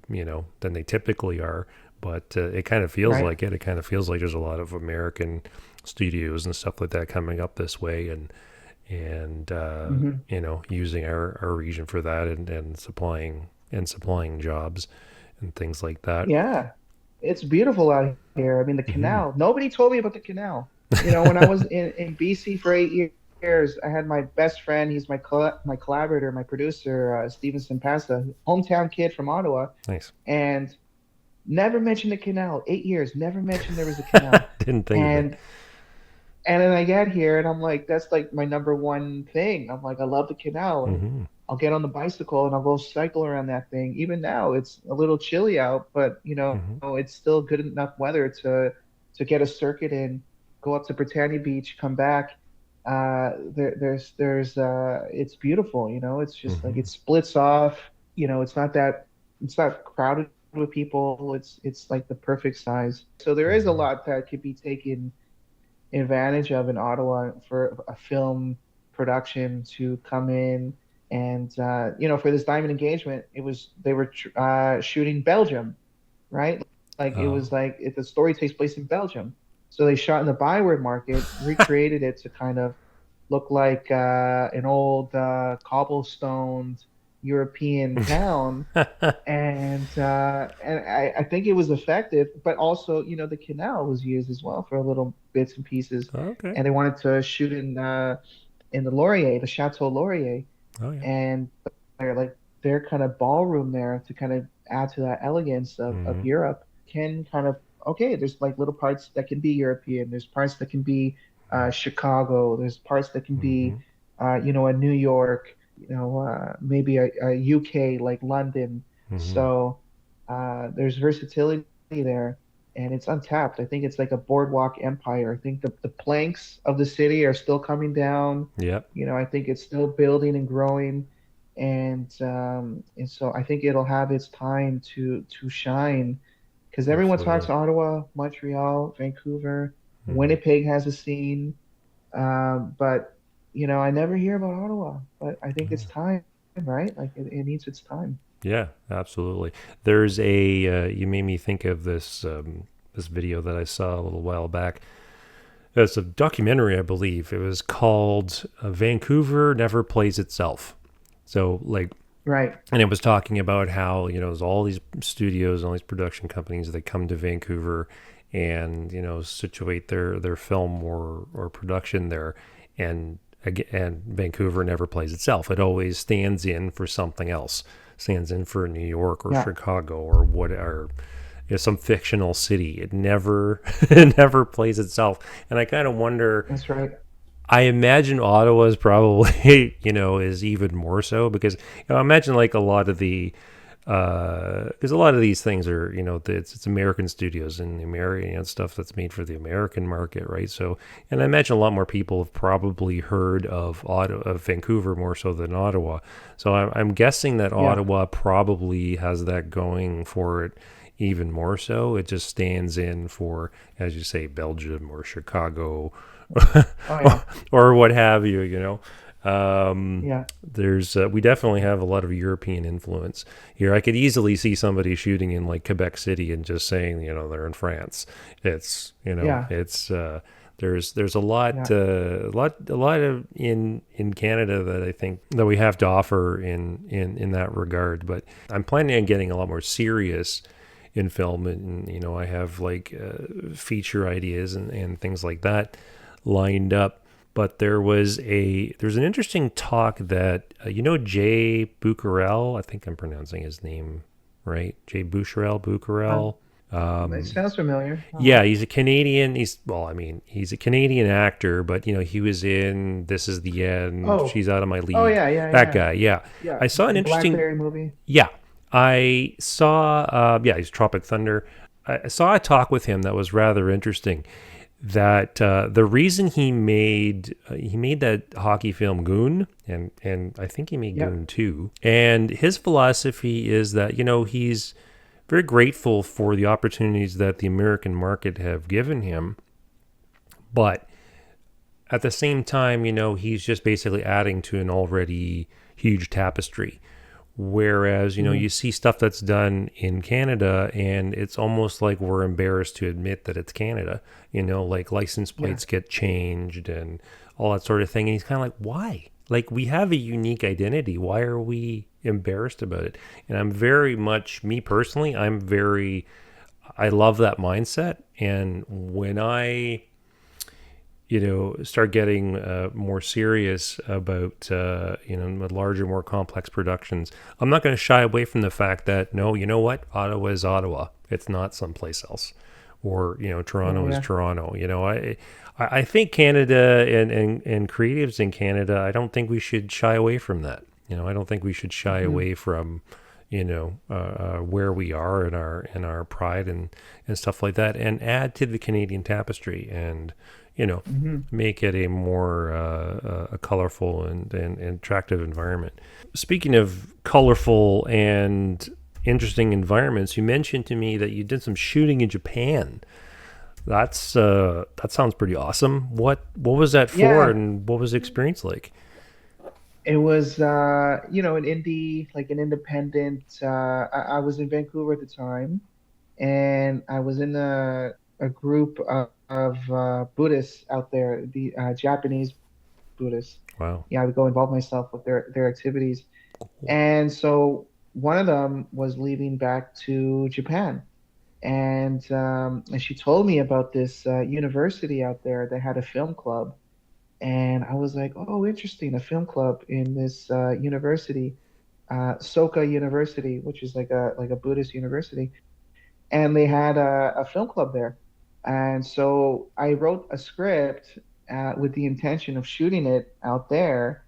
typically are. But it kind of feels Right. like it. It kind of feels like there's a lot of American studios and stuff like that coming up this way, and Hmm. using our region for that and supplying jobs and things like that. Yeah. It's beautiful out here. I mean, the Hmm. canal. Nobody told me about the canal. When I was in BC for 8 years, I had my best friend. He's my collaborator, my producer, Steven Simpasa, hometown kid from Ottawa, Nice. and never mentioned the canal. 8 years, never mentioned there was a canal. Didn't think of it. And And then I get here and I'm like, that's like my number one thing. I'm like, I love the canal and Hmm. I'll get on the bicycle and I'll go cycle around that thing. Even now, it's a little chilly out, but Hmm. it's still good enough weather to get a circuit in, go up to Britannia Beach, come back. It's beautiful. It's just like Hmm. it splits off. It's not crowded with people. It's like the perfect size. So there is a Hmm. lot that could be taken advantage of in Ottawa for a film production to come in and for this diamond engagement they were shooting Belgium, right? Like it Oh. was like the story takes place in Belgium, so they shot in the Byward Market, recreated it to kind of look like an old cobblestoned European town, and I think it was effective, but also, the canal was used as well for little bits and pieces, Okay. and they wanted to shoot in the Laurier, the Chateau Laurier, Oh yeah. and they're like their kind of ballroom there to kind of add to that elegance of Mm-hmm. Europe can kind of okay, there's like little parts that can be European, there's parts that can be Chicago, there's parts that can Mm-hmm. be a New York, maybe a UK like London. Mm-hmm. So there's versatility there and it's untapped. I think it's like a boardwalk empire. I think the planks of the city are still coming down. Yep. I think it's still building and growing, and so I think it'll have its time to shine because everyone talks Absolutely. Ottawa, Montreal, Vancouver, Mm-hmm. Winnipeg has a scene, but I never hear about Ottawa. But I think it's time, right? Like it needs its time. Yeah, absolutely. There's a you made me think of this video that I saw a little while back. It's a documentary, I believe. It was called Vancouver Never Plays Itself. So like, Right. and it was talking about how there's all these studios, all these production companies that come to Vancouver, and situate their film or production there, and and Vancouver never plays itself. It always stands in for something else. Stands in for New York or Yeah, Chicago or whatever, some fictional city. It never it never plays itself. And I kind of wonder, that's right. I imagine Ottawa is probably, is even more so because, I imagine like a lot of the, because a lot of these things are, it's American studios and the American stuff that's made for the American market, right? So, and I imagine a lot more people have probably heard of of Vancouver more so than Ottawa. So I'm guessing that Yeah. Ottawa probably has that going for it even more so. It just stands in for, as you say, Belgium or Chicago Oh yeah. or what have you. Um, Yeah. there's we definitely have a lot of European influence here. I could easily see somebody shooting in like Quebec City and just saying, they're in France. It's Yeah. there's a lot Yeah. a lot of in Canada that I think that we have to offer in that regard. But I'm planning on getting a lot more serious in film, and I have like feature ideas and things like that lined up. But there's an interesting talk that Jay Bucarell, I think I'm pronouncing his name right, Jay Uh, Bucarell. it sounds familiar. Uh-huh. Yeah, he's a Canadian. He's a Canadian actor, but he was in This Is the End, Oh. She's Out of My Oh League. yeah, yeah, That yeah. guy, yeah. Yeah. I saw an The interesting, Blackberry movie. yeah, I saw, yeah, he's Tropic Thunder. I saw a talk with him that was rather interesting. That the reason he made that hockey film Goon, and I think he made Yep. Goon 2. And his philosophy is that he's very grateful for the opportunities that the American market have given him, but at the same time, he's just basically adding to an already huge tapestry. Whereas, Hmm. you see stuff that's done in Canada and it's almost like we're embarrassed to admit that it's Canada, like license Yeah. plates get changed and all that sort of thing. And he's kind of like, why? Like, we have a unique identity. Why are we embarrassed about it? And I'm very much, me personally, I love that mindset. And when I start getting more serious about larger, more complex productions, I'm not going to shy away from the fact that no, you know what, Ottawa is Ottawa. It's not someplace else, or Yeah. Toronto is Yeah. Toronto. I think Canada and creatives in Canada, I don't think we should shy away from that. I don't think we should shy Hmm. away from where we are and our pride and stuff like that, and add to the Canadian tapestry and you know Hmm. make it a more a colorful and attractive environment. Speaking of colorful and interesting environments, you mentioned to me that you did some shooting in Japan. That sounds pretty awesome. What was that for, Yeah. and what was the experience like? It was an indie, like an independent. I was in Vancouver at the time, and I was in a group of Buddhists out there, the Japanese Buddhists. Wow. Yeah, I would go involve myself with their activities. And so one of them was leaving back to Japan. And she told me about this university out there that had a film club. And I was like, oh, interesting, a film club in this university, Soka University, which is like a Buddhist university. And they had a film club there. And so I wrote a script with the intention of shooting it out there,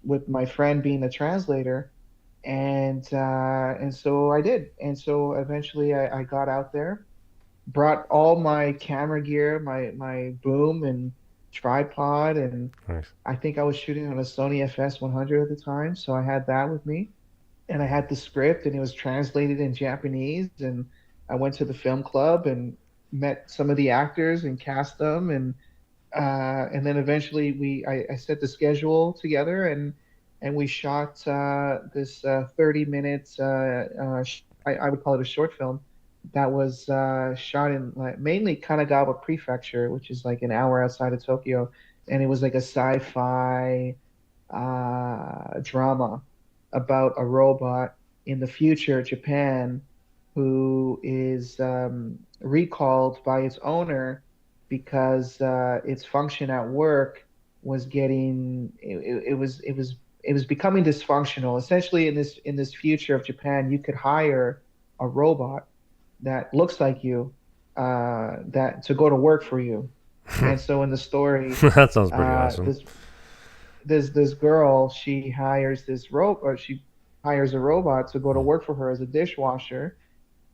with my friend being a translator. And so I did. And so eventually I got out there, brought all my camera gear, my boom and tripod, and Nice. I think I was shooting on a Sony FS100 at the time, so I had that with me, and I had the script, and it was translated in Japanese, and I went to the film club and met some of the actors and cast them, and then eventually I set the schedule together, and we shot this 30 minutes, I would call it a short film that was shot in like mainly Kanagawa Prefecture, which is like an hour outside of Tokyo, and it was like a sci-fi drama about a robot in the future Japan who is recalled by its owner because its function at work was it was becoming dysfunctional. Essentially, in this future of Japan, you could hire a robot that looks like you, that to go to work for you. And so in the story, That sounds pretty uh, awesome. this this girl, she hires a robot to go to work for her as a dishwasher.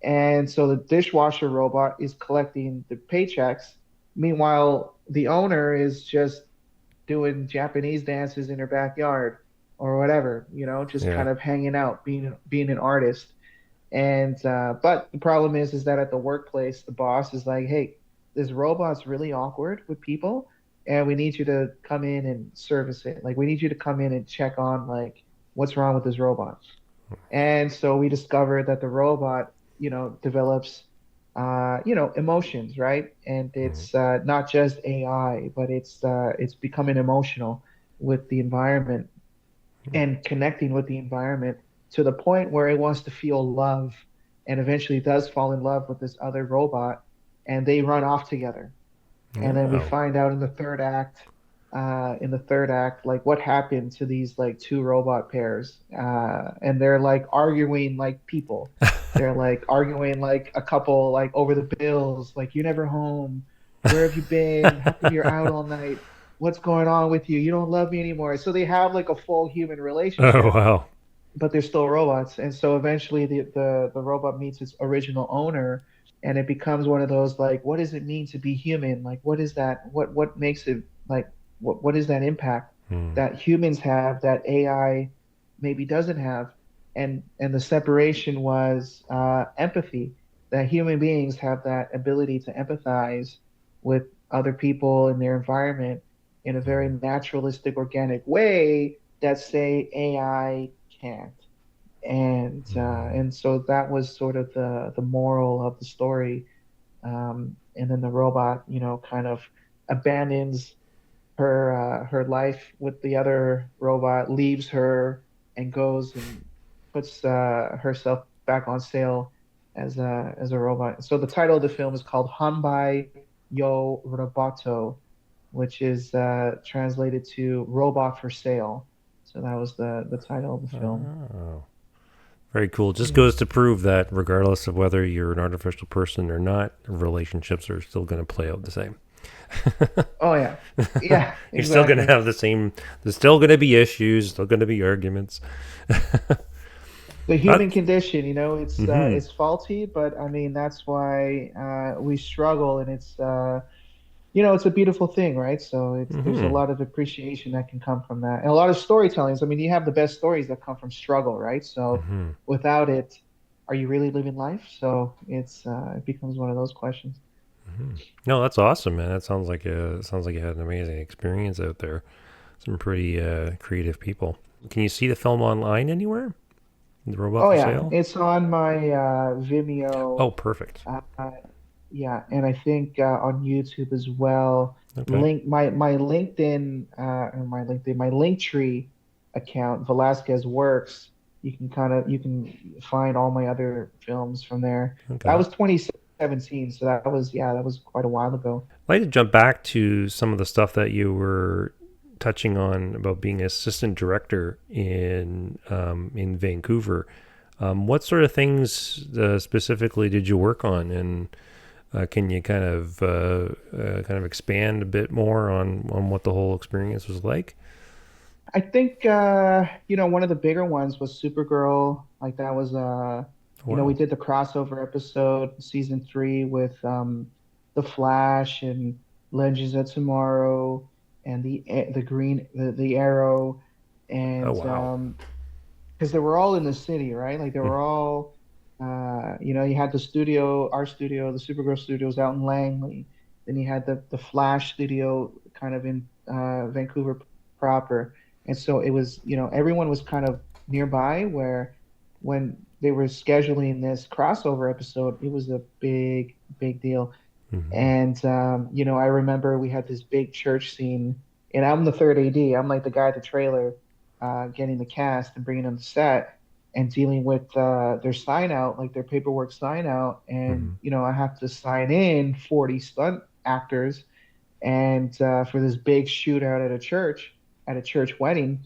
And so the dishwasher robot is collecting the paychecks. Meanwhile, the owner is just doing Japanese dances in her backyard or whatever, just Yeah. kind of hanging out, being an artist. And but the problem is that at the workplace, the boss is like, "Hey, this robot's really awkward with people, and we need you to come in and service it. Like, we need you to come in and check on like what's wrong with this robot." And so we discovered that the robot, develops, emotions, right? And Mhm. it's not just AI, but it's becoming emotional with the environment and connecting with the environment to the point where it wants to feel love and eventually does fall in love with this other robot, and they run off together. And then we Oh. find out in the third act, like what happened to these like two robot pairs. And they're like arguing like people. They're like arguing like a couple, like over the bills, like you're never home. Where have you been? How come you're out all night? What's going on with you? You don't love me anymore. So they have like a full human Oh relationship, wow. but they're still robots. And so eventually the robot meets its original owner, and it becomes one of those like, what does it mean to be human? Like, what is that? What makes it like what is that impact Hmm. that humans have that AI maybe doesn't have? And the separation was empathy, that human beings have that ability to empathize with other people in their environment in a very naturalistic, organic way that say AI can't. And so that was sort of the moral of the story. And then the robot, kind of abandons her life with the other robot, leaves her, and goes and puts herself back on sale as a robot. So the title of the film is called Hanbai Yo Roboto, which is translated to Robot for Sale. So that was the title of the film. Oh. Very cool. Just Yeah. goes to prove that regardless of whether you're an artificial person or not, relationships are still going to play out the same. Oh yeah. Yeah, You're still going to exactly. have the same. There's still going to be issues. Still going to be arguments. The human That's, condition, mm-hmm, it's faulty, but I mean that's why we struggle, and it's a beautiful thing, right? So there's a mm-hmm, lot of appreciation that can come from that, and a lot of storytellings. I mean, you have the best stories that come from struggle, right? So mm-hmm, without it, are you really living life? So it becomes one of those questions. mm-hmm. No, that's awesome, man. That sounds like you had an amazing experience out there. Some pretty creative people. Can you see the film online anywhere? The Robot Oh for yeah, Sale? it's on my Oh, Vimeo. perfect. Uh, yeah, and I think on YouTube as well. Okay. Link my LinkedIn, or my LinkedIn, my link tree. account, Velasquez Works, you can find all my other films from there. That Okay. was 2017, so that was, yeah, that was quite a while ago. I'd like to jump back to some of the stuff that you were touching on about being assistant director in Vancouver. What sort of things specifically did you work on, and can you kind of expand a bit more on what the whole experience was like? I think one of the bigger ones was Supergirl. Like that was we Wow. did the crossover episode season 3 with The Flash and Legends of Tomorrow and the Green the Arrow, Oh and wow. because they were all in the city, right? Like they Hmm. were all you had the studio, our studio, the Supergirl studios out in Langley. Then you had the Flash studio kind of in Vancouver proper. And so it was, everyone was kind of nearby where when they were scheduling this crossover episode, it was a big, big deal. Hmm. And I remember we had this big church scene, and I'm the third AD. I'm like the guy at the trailer, getting the cast and bringing them to set and dealing with their sign out, like their paperwork sign out. And Hmm. I have to sign in 40 stunt actors, and for this big shootout at a church wedding.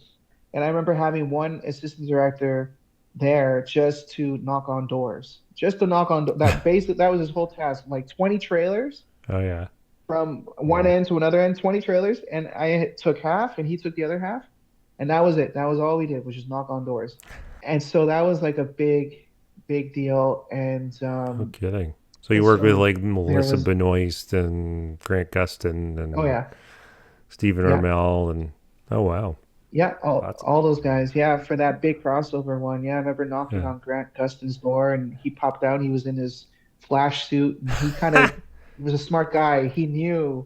And I remember having one assistant director there just to knock on doors, just to knock on that was his whole task, like 20 trailers Oh yeah. from one Wow. end to another end, 20 trailers, and I took half and he took the other half, and that was it. That was all we did, was just knock on doors. And so that was like a big, big deal. No kidding. So you And work with so like there Melissa was, Benoist and Grant Gustin oh and yeah, Stephen yeah. Amell and oh wow. Yeah, That's all those guys. Yeah, for that big crossover one. Yeah, I remember knocking yeah. on Grant Gustin's door, and he popped out. He was in his flash suit, and he kind of was a smart guy. He knew,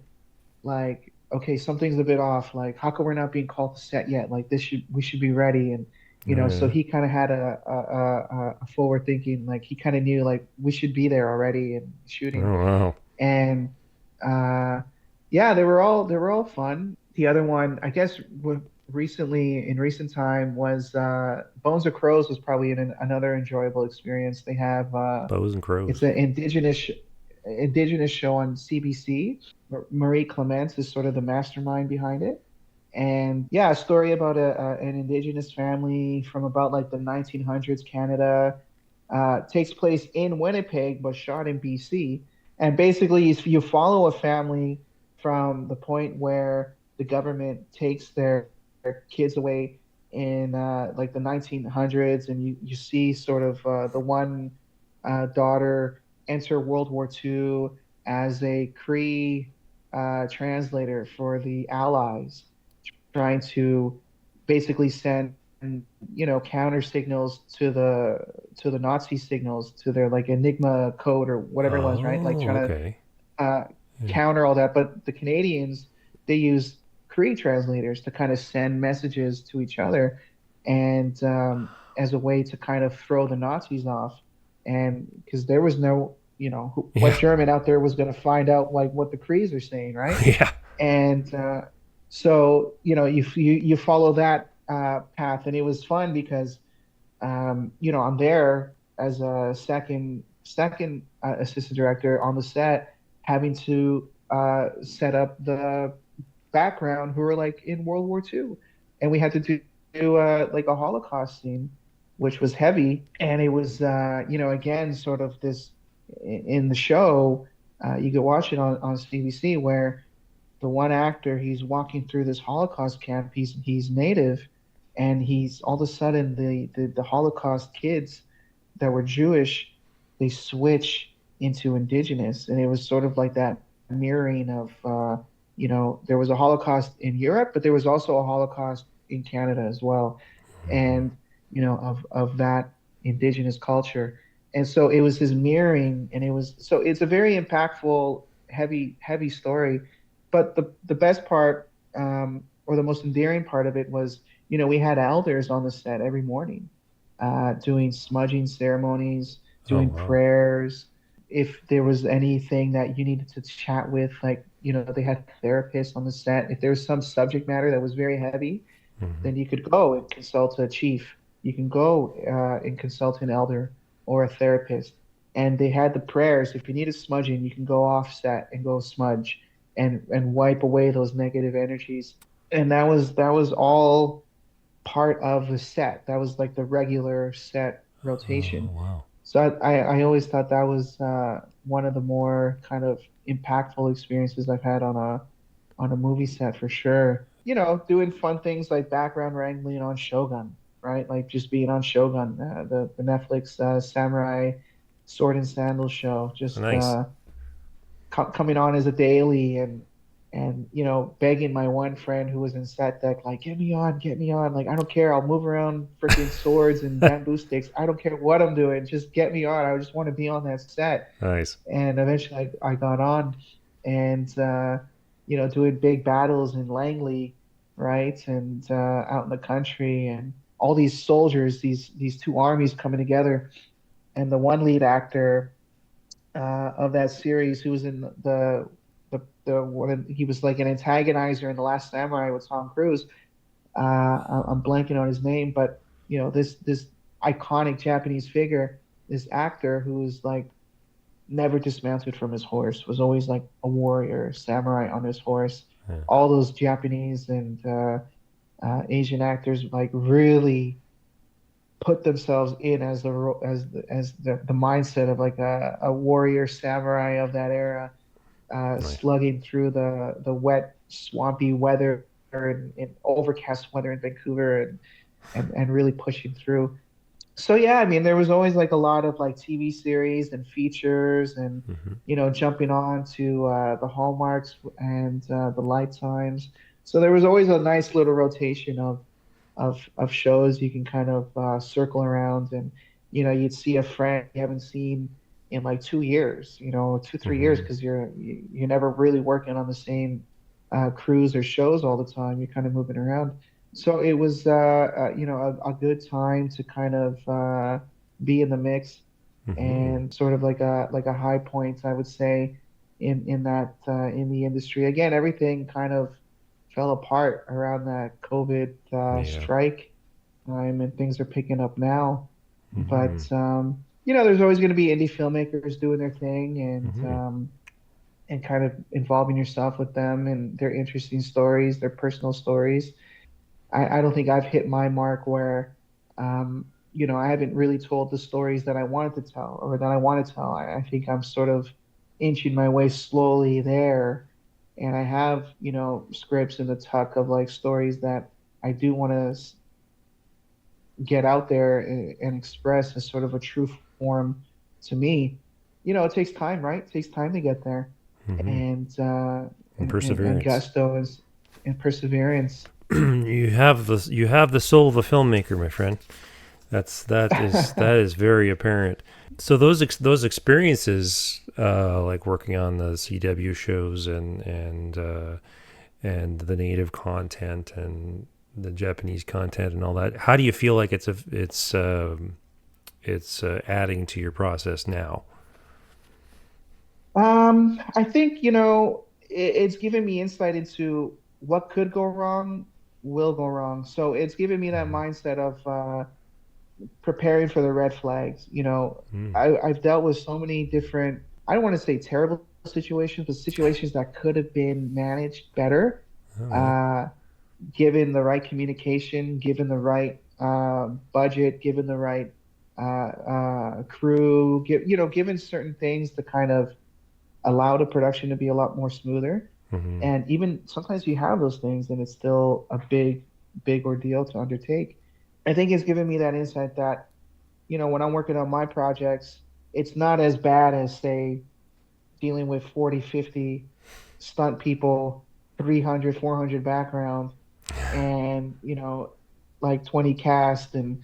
like, okay, something's a bit off. Like, how come we're not being called to set yet? Like, we should be ready. And so Yeah. he kind of had a forward thinking. Like, he kind of knew, like, we should be there already and Oh shooting. wow. And uh, yeah, they were all fun. The other one, I guess, recently in recent time was Bones of Crows was probably another enjoyable experience. They have Bows and it's crows. an indigenous show on CBC. Marie Clements is sort of the mastermind behind it. And yeah, a story about an indigenous family from about like the 1900s Canada. Takes place in Winnipeg, but shot in BC. And basically, you follow a family from the point where the government takes their kids away in like the 1900s, and you see sort of the one daughter enter World War II as a Cree translator for the Allies, trying to basically send counter signals to the Nazi signals, to their like Enigma code or whatever it was, right? Like Oh, trying okay. to Yeah. counter all that. But the Canadians, they use Cree translators to kind of send messages to each other, and as a way to kind of throw the Nazis off. And because there was no, what Yeah. German out there was going to find out like what the Crees are saying, right? Yeah. And so you follow that path, and it was fun because I'm there as a second assistant director on the set, having to set up the background who were like in World War II, and we had to do like a Holocaust scene, which was heavy, and it was again sort of this in the show. You could watch it on CBC where the one actor, he's walking through this Holocaust camp. He's native, and he's all of a sudden the Holocaust kids that were Jewish, they switch into indigenous, and it was sort of like that mirroring of there was a Holocaust in Europe, but there was also a Holocaust in Canada as well, and of that indigenous culture. And so it was his mirroring, and it's a very impactful, heavy story. But the best part, or the most endearing part of it was, we had elders on the set every morning, doing smudging ceremonies, Oh doing wow. prayers. If there was anything that you needed to chat with, like, they had therapists on the set. If there was some subject matter that was very heavy, Hmm. then you could go and consult a chief. You can go and consult an elder or a therapist. And they had the prayers. If you need a smudging, you can go offset and go smudge and wipe away those negative energies. And that was all part of the set. That was like the regular set Oh rotation. wow. So I always thought that was one of the more kind of impactful experiences I've had on a movie set for sure. Doing fun things like background wrangling on Shogun, right? Like just being on Shogun, the Netflix samurai sword and sandal show, just Nice. coming on as a daily and begging my one friend who was in set deck like get me on, like I don't care, I'll move around freaking swords and bamboo sticks, I don't care what I'm doing, just get me on, I just want to be on that set. Nice. And eventually I got on and doing big battles in Langley, right, and out in the country, and all these soldiers, these two armies coming together, and the one lead actor of that series who was in the one, he was like an antagonizer in The Last Samurai with Tom Cruise. I'm blanking on his name, but this iconic Japanese figure, this actor who was like never dismounted from his horse, was always like a warrior, samurai on his horse. Yeah. All those Japanese and Asian actors like really put themselves in as the mindset of like a warrior samurai of that era, Nice. slugging through the wet, swampy weather and overcast weather in Vancouver and really pushing through. So yeah, I mean, there was always like a lot of like TV series and features and Hmm. jumping on to the Hallmarks and the Lifetimes. So there was always a nice little rotation of shows you can kind of circle around, and you'd see a friend you haven't seen in like 2 years, 2 3 years, Hmm. because you're never really working on the same crews or shows all the time. You're kind of moving around. So it was a good time to kind of be in the mix, Hmm. and sort of like a high point, I would say, in that in the industry. Again, everything kind of fell apart around that COVID Yeah. strike time, and things are picking up now. Hmm. But there's always going to be indie filmmakers doing their thing, Hmm. and kind of involving yourself with them and their interesting stories, their personal stories. I don't think I've hit my mark where, I haven't really told the stories that I wanted to tell or that I want to tell. I think I'm sort of inching my way slowly there. And I have, scripts in the tuck of like stories that I do want to get out there and express as sort of a true form to me. It takes time, right? It takes time to get there. Hmm. And And and perseverance. gusto is and perseverance. You have the soul of a filmmaker, my friend. That is very apparent. So those experiences, like working on the CW shows and the native content and the Japanese content and all that. How do you feel like it's adding to your process now? I think, it's given me insight into what could go wrong, will go wrong. So it's given me that mindset of preparing for the red flags. Mm-hmm. I've dealt with so many different, I don't want to say terrible situations, but situations that could have been managed better, Oh yeah. uh, given the right budget, given the right crew, given certain things to kind of allow the production to be a lot more smoother. Mm-hmm. And even sometimes you have those things and it's still a big ordeal to undertake. I think it's given me that insight that, when I'm working on my projects, it's not as bad as, say, dealing with 40, 50 stunt people, 300, 400 background, and, like 20 cast and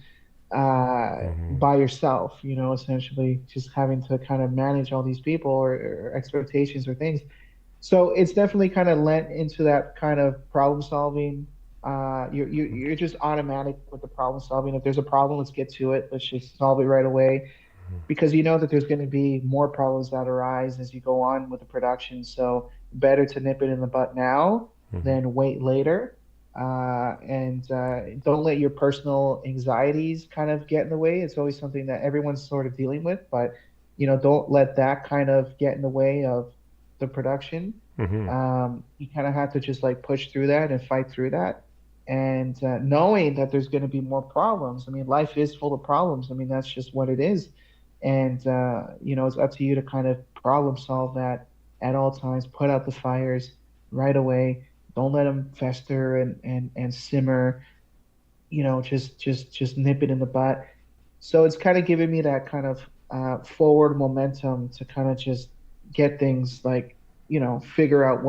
Mm-hmm. by yourself, essentially just having to kind of manage all these people or expectations or things. So it's definitely kind of lent into that kind of problem solving. You're just automatic with the problem solving. If there's a problem, let's get to it. Let's just solve it right away, because you know that there's going to be more problems that arise as you go on with the production. So better to nip it in the butt now Mm-hmm. than wait later. and don't let your personal anxieties kind of get in the way. It's always something that everyone's sort of dealing with, but don't let that kind of get in the way of the production. Mm-hmm. You kind of have to just like push through that and fight through that. And knowing that there's going to be more problems. I mean, life is full of problems. I mean, that's just what it is. And it's up to you to kind of problem solve that at all times, put out the fires right away. Don't let them fester and simmer. Just nip it in the butt. So it's kind of giving me that kind of forward momentum to kind of just get things like, figure out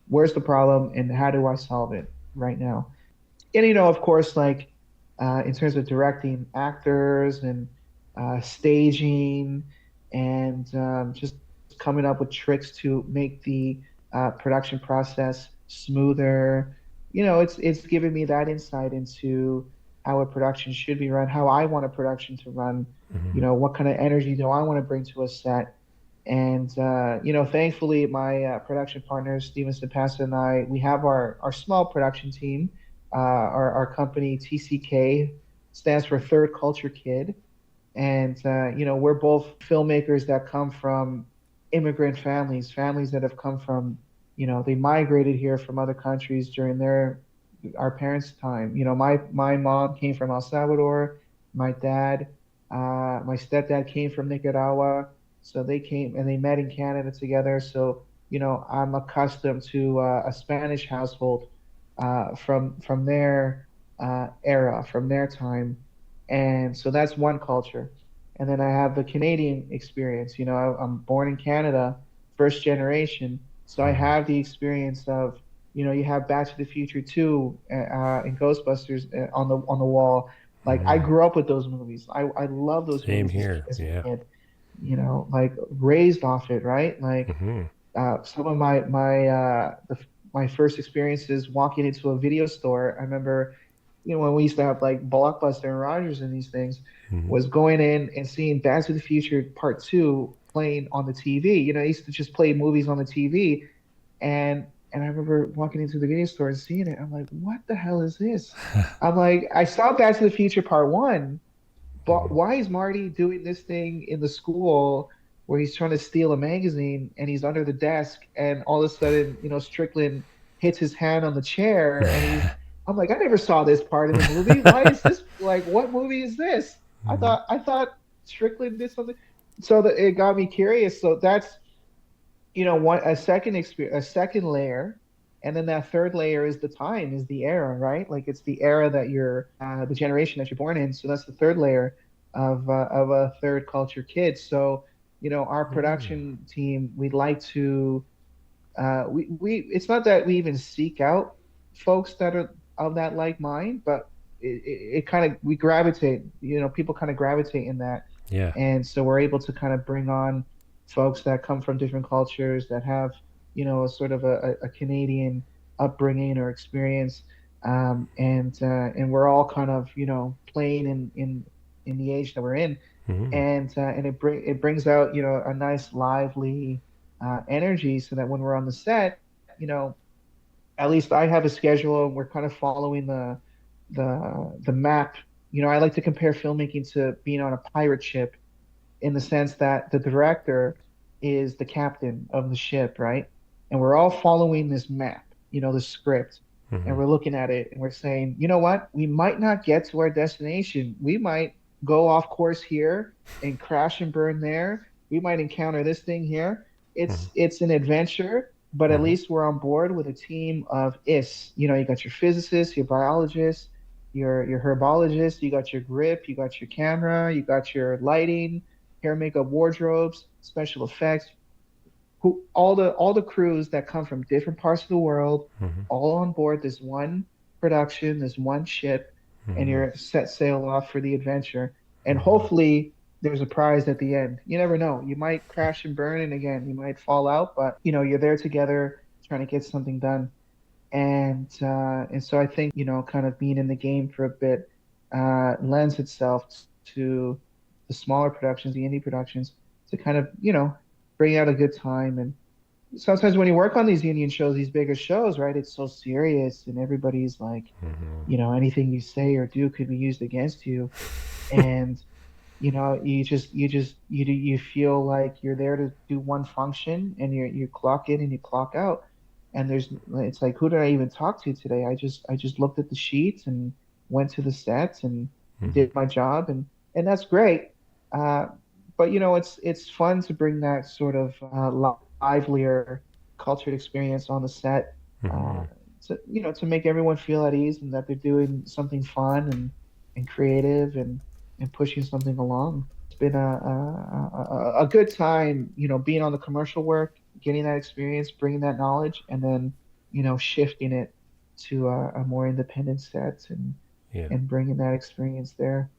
where's the problem and how do I solve it right now. And of course, like in terms of directing actors and staging and just coming up with tricks to make the production process smoother. It's giving me that insight into how a production should be run, how I want a production to run. Mm-hmm. What kind of energy do I want to bring to a set? And thankfully, my production partners, Steven Stepasa and I, we have our small production team. Our company TCK stands for Third Culture Kid, and we're both filmmakers that come from immigrant families that have come from, they migrated here from other countries during our parents' time. My mom came from El Salvador, my dad, my stepdad came from Nicaragua, so they came and they met in Canada together. So I'm accustomed to a Spanish household from their era, from their time, and so that's one culture. And then I have the Canadian experience. I'm born in Canada, first generation, so I Mm-hmm. have the experience of, you have Back to the Future 2 and Ghostbusters on the wall. Like I Mm-hmm. grew up with those movies. I love those Same movies here. as a Yeah. kid. Like raised off it, right? Like Mm-hmm. some of my first experiences walking into a video store. I remember, when we used to have like Blockbuster and Rogers and these things, Mm-hmm. was going in and seeing Back to the Future Part Two playing on the TV. I used to just play movies on the TV, and I remember walking into the video store and seeing it. I'm like, what the hell is this? I'm like, I saw Back to the Future Part One, but Mm-hmm. why is Marty doing this thing in the school where he's trying to steal a magazine and he's under the desk and all of a sudden, Strickland hits his hand on the chair and I'm like, I never saw this part in the movie. Why is this like what movie is this? I thought Strickland did something. So that it got me curious. So that's one a second experience, a second layer, and then that third layer is the time, is the era, right? Like it's the era that you're the generation that you're born in. So that's the third layer of a third culture kid. So our Mm-hmm. production team, we'd like to we it's not that we even seek out folks that are of that like mind, but it kind of we gravitate, people kind of gravitate in that. Yeah. And so we're able to kind of bring on folks that come from different cultures that have, a sort of a Canadian upbringing or experience. And we're all kind of, playing in the age that we're in. Mm-hmm. And it brings out, a nice lively energy so that when we're on the set, at least I have a schedule and we're kind of following the map. I like to compare filmmaking to being on a pirate ship in the sense that the director is the captain of the ship, right? And we're all following this map, the script, and Mm-hmm. we're looking at it and we're saying, you know what? We might not get to our destination. We might go off course here and crash and burn there. We might encounter this thing here. It's an adventure, but at Mm-hmm. least we're on board with a team of is. You got your physicists, your biologists, your herbologist, you got your grip, you got your camera, you got your lighting, hair, makeup, wardrobes, special effects, who all the crews that come from different parts of the world, Mm-hmm. all on board this one production, this one ship, and Mm-hmm. you're set sail off for the adventure. And Mm-hmm. hopefully there's a prize at the end. You never know. You might crash and burn, and again, you might fall out, but you're there together trying to get something done. And so I think, kind of being in the game for a bit lends itself to the smaller productions, the indie productions, to kind of, bring out a good time and sometimes when you work on these union shows, these bigger shows, right, it's so serious and everybody's like, anything you say or do could be used against you. And you feel like you're there to do one function, and you clock in and you clock out, and it's like, who did I even talk to today? I just looked at the sheets and went to the sets and Hmm. did my job, and that's great. uh but it's fun to bring that sort of livelier cultured experience on the set, uh Hmm. to make everyone feel at ease and that they're doing something fun and creative and pushing something along. It's been a good time, being on the commercial work, getting that experience, bringing that knowledge, and then, shifting it to a more independent set and Yeah. and bringing that experience there.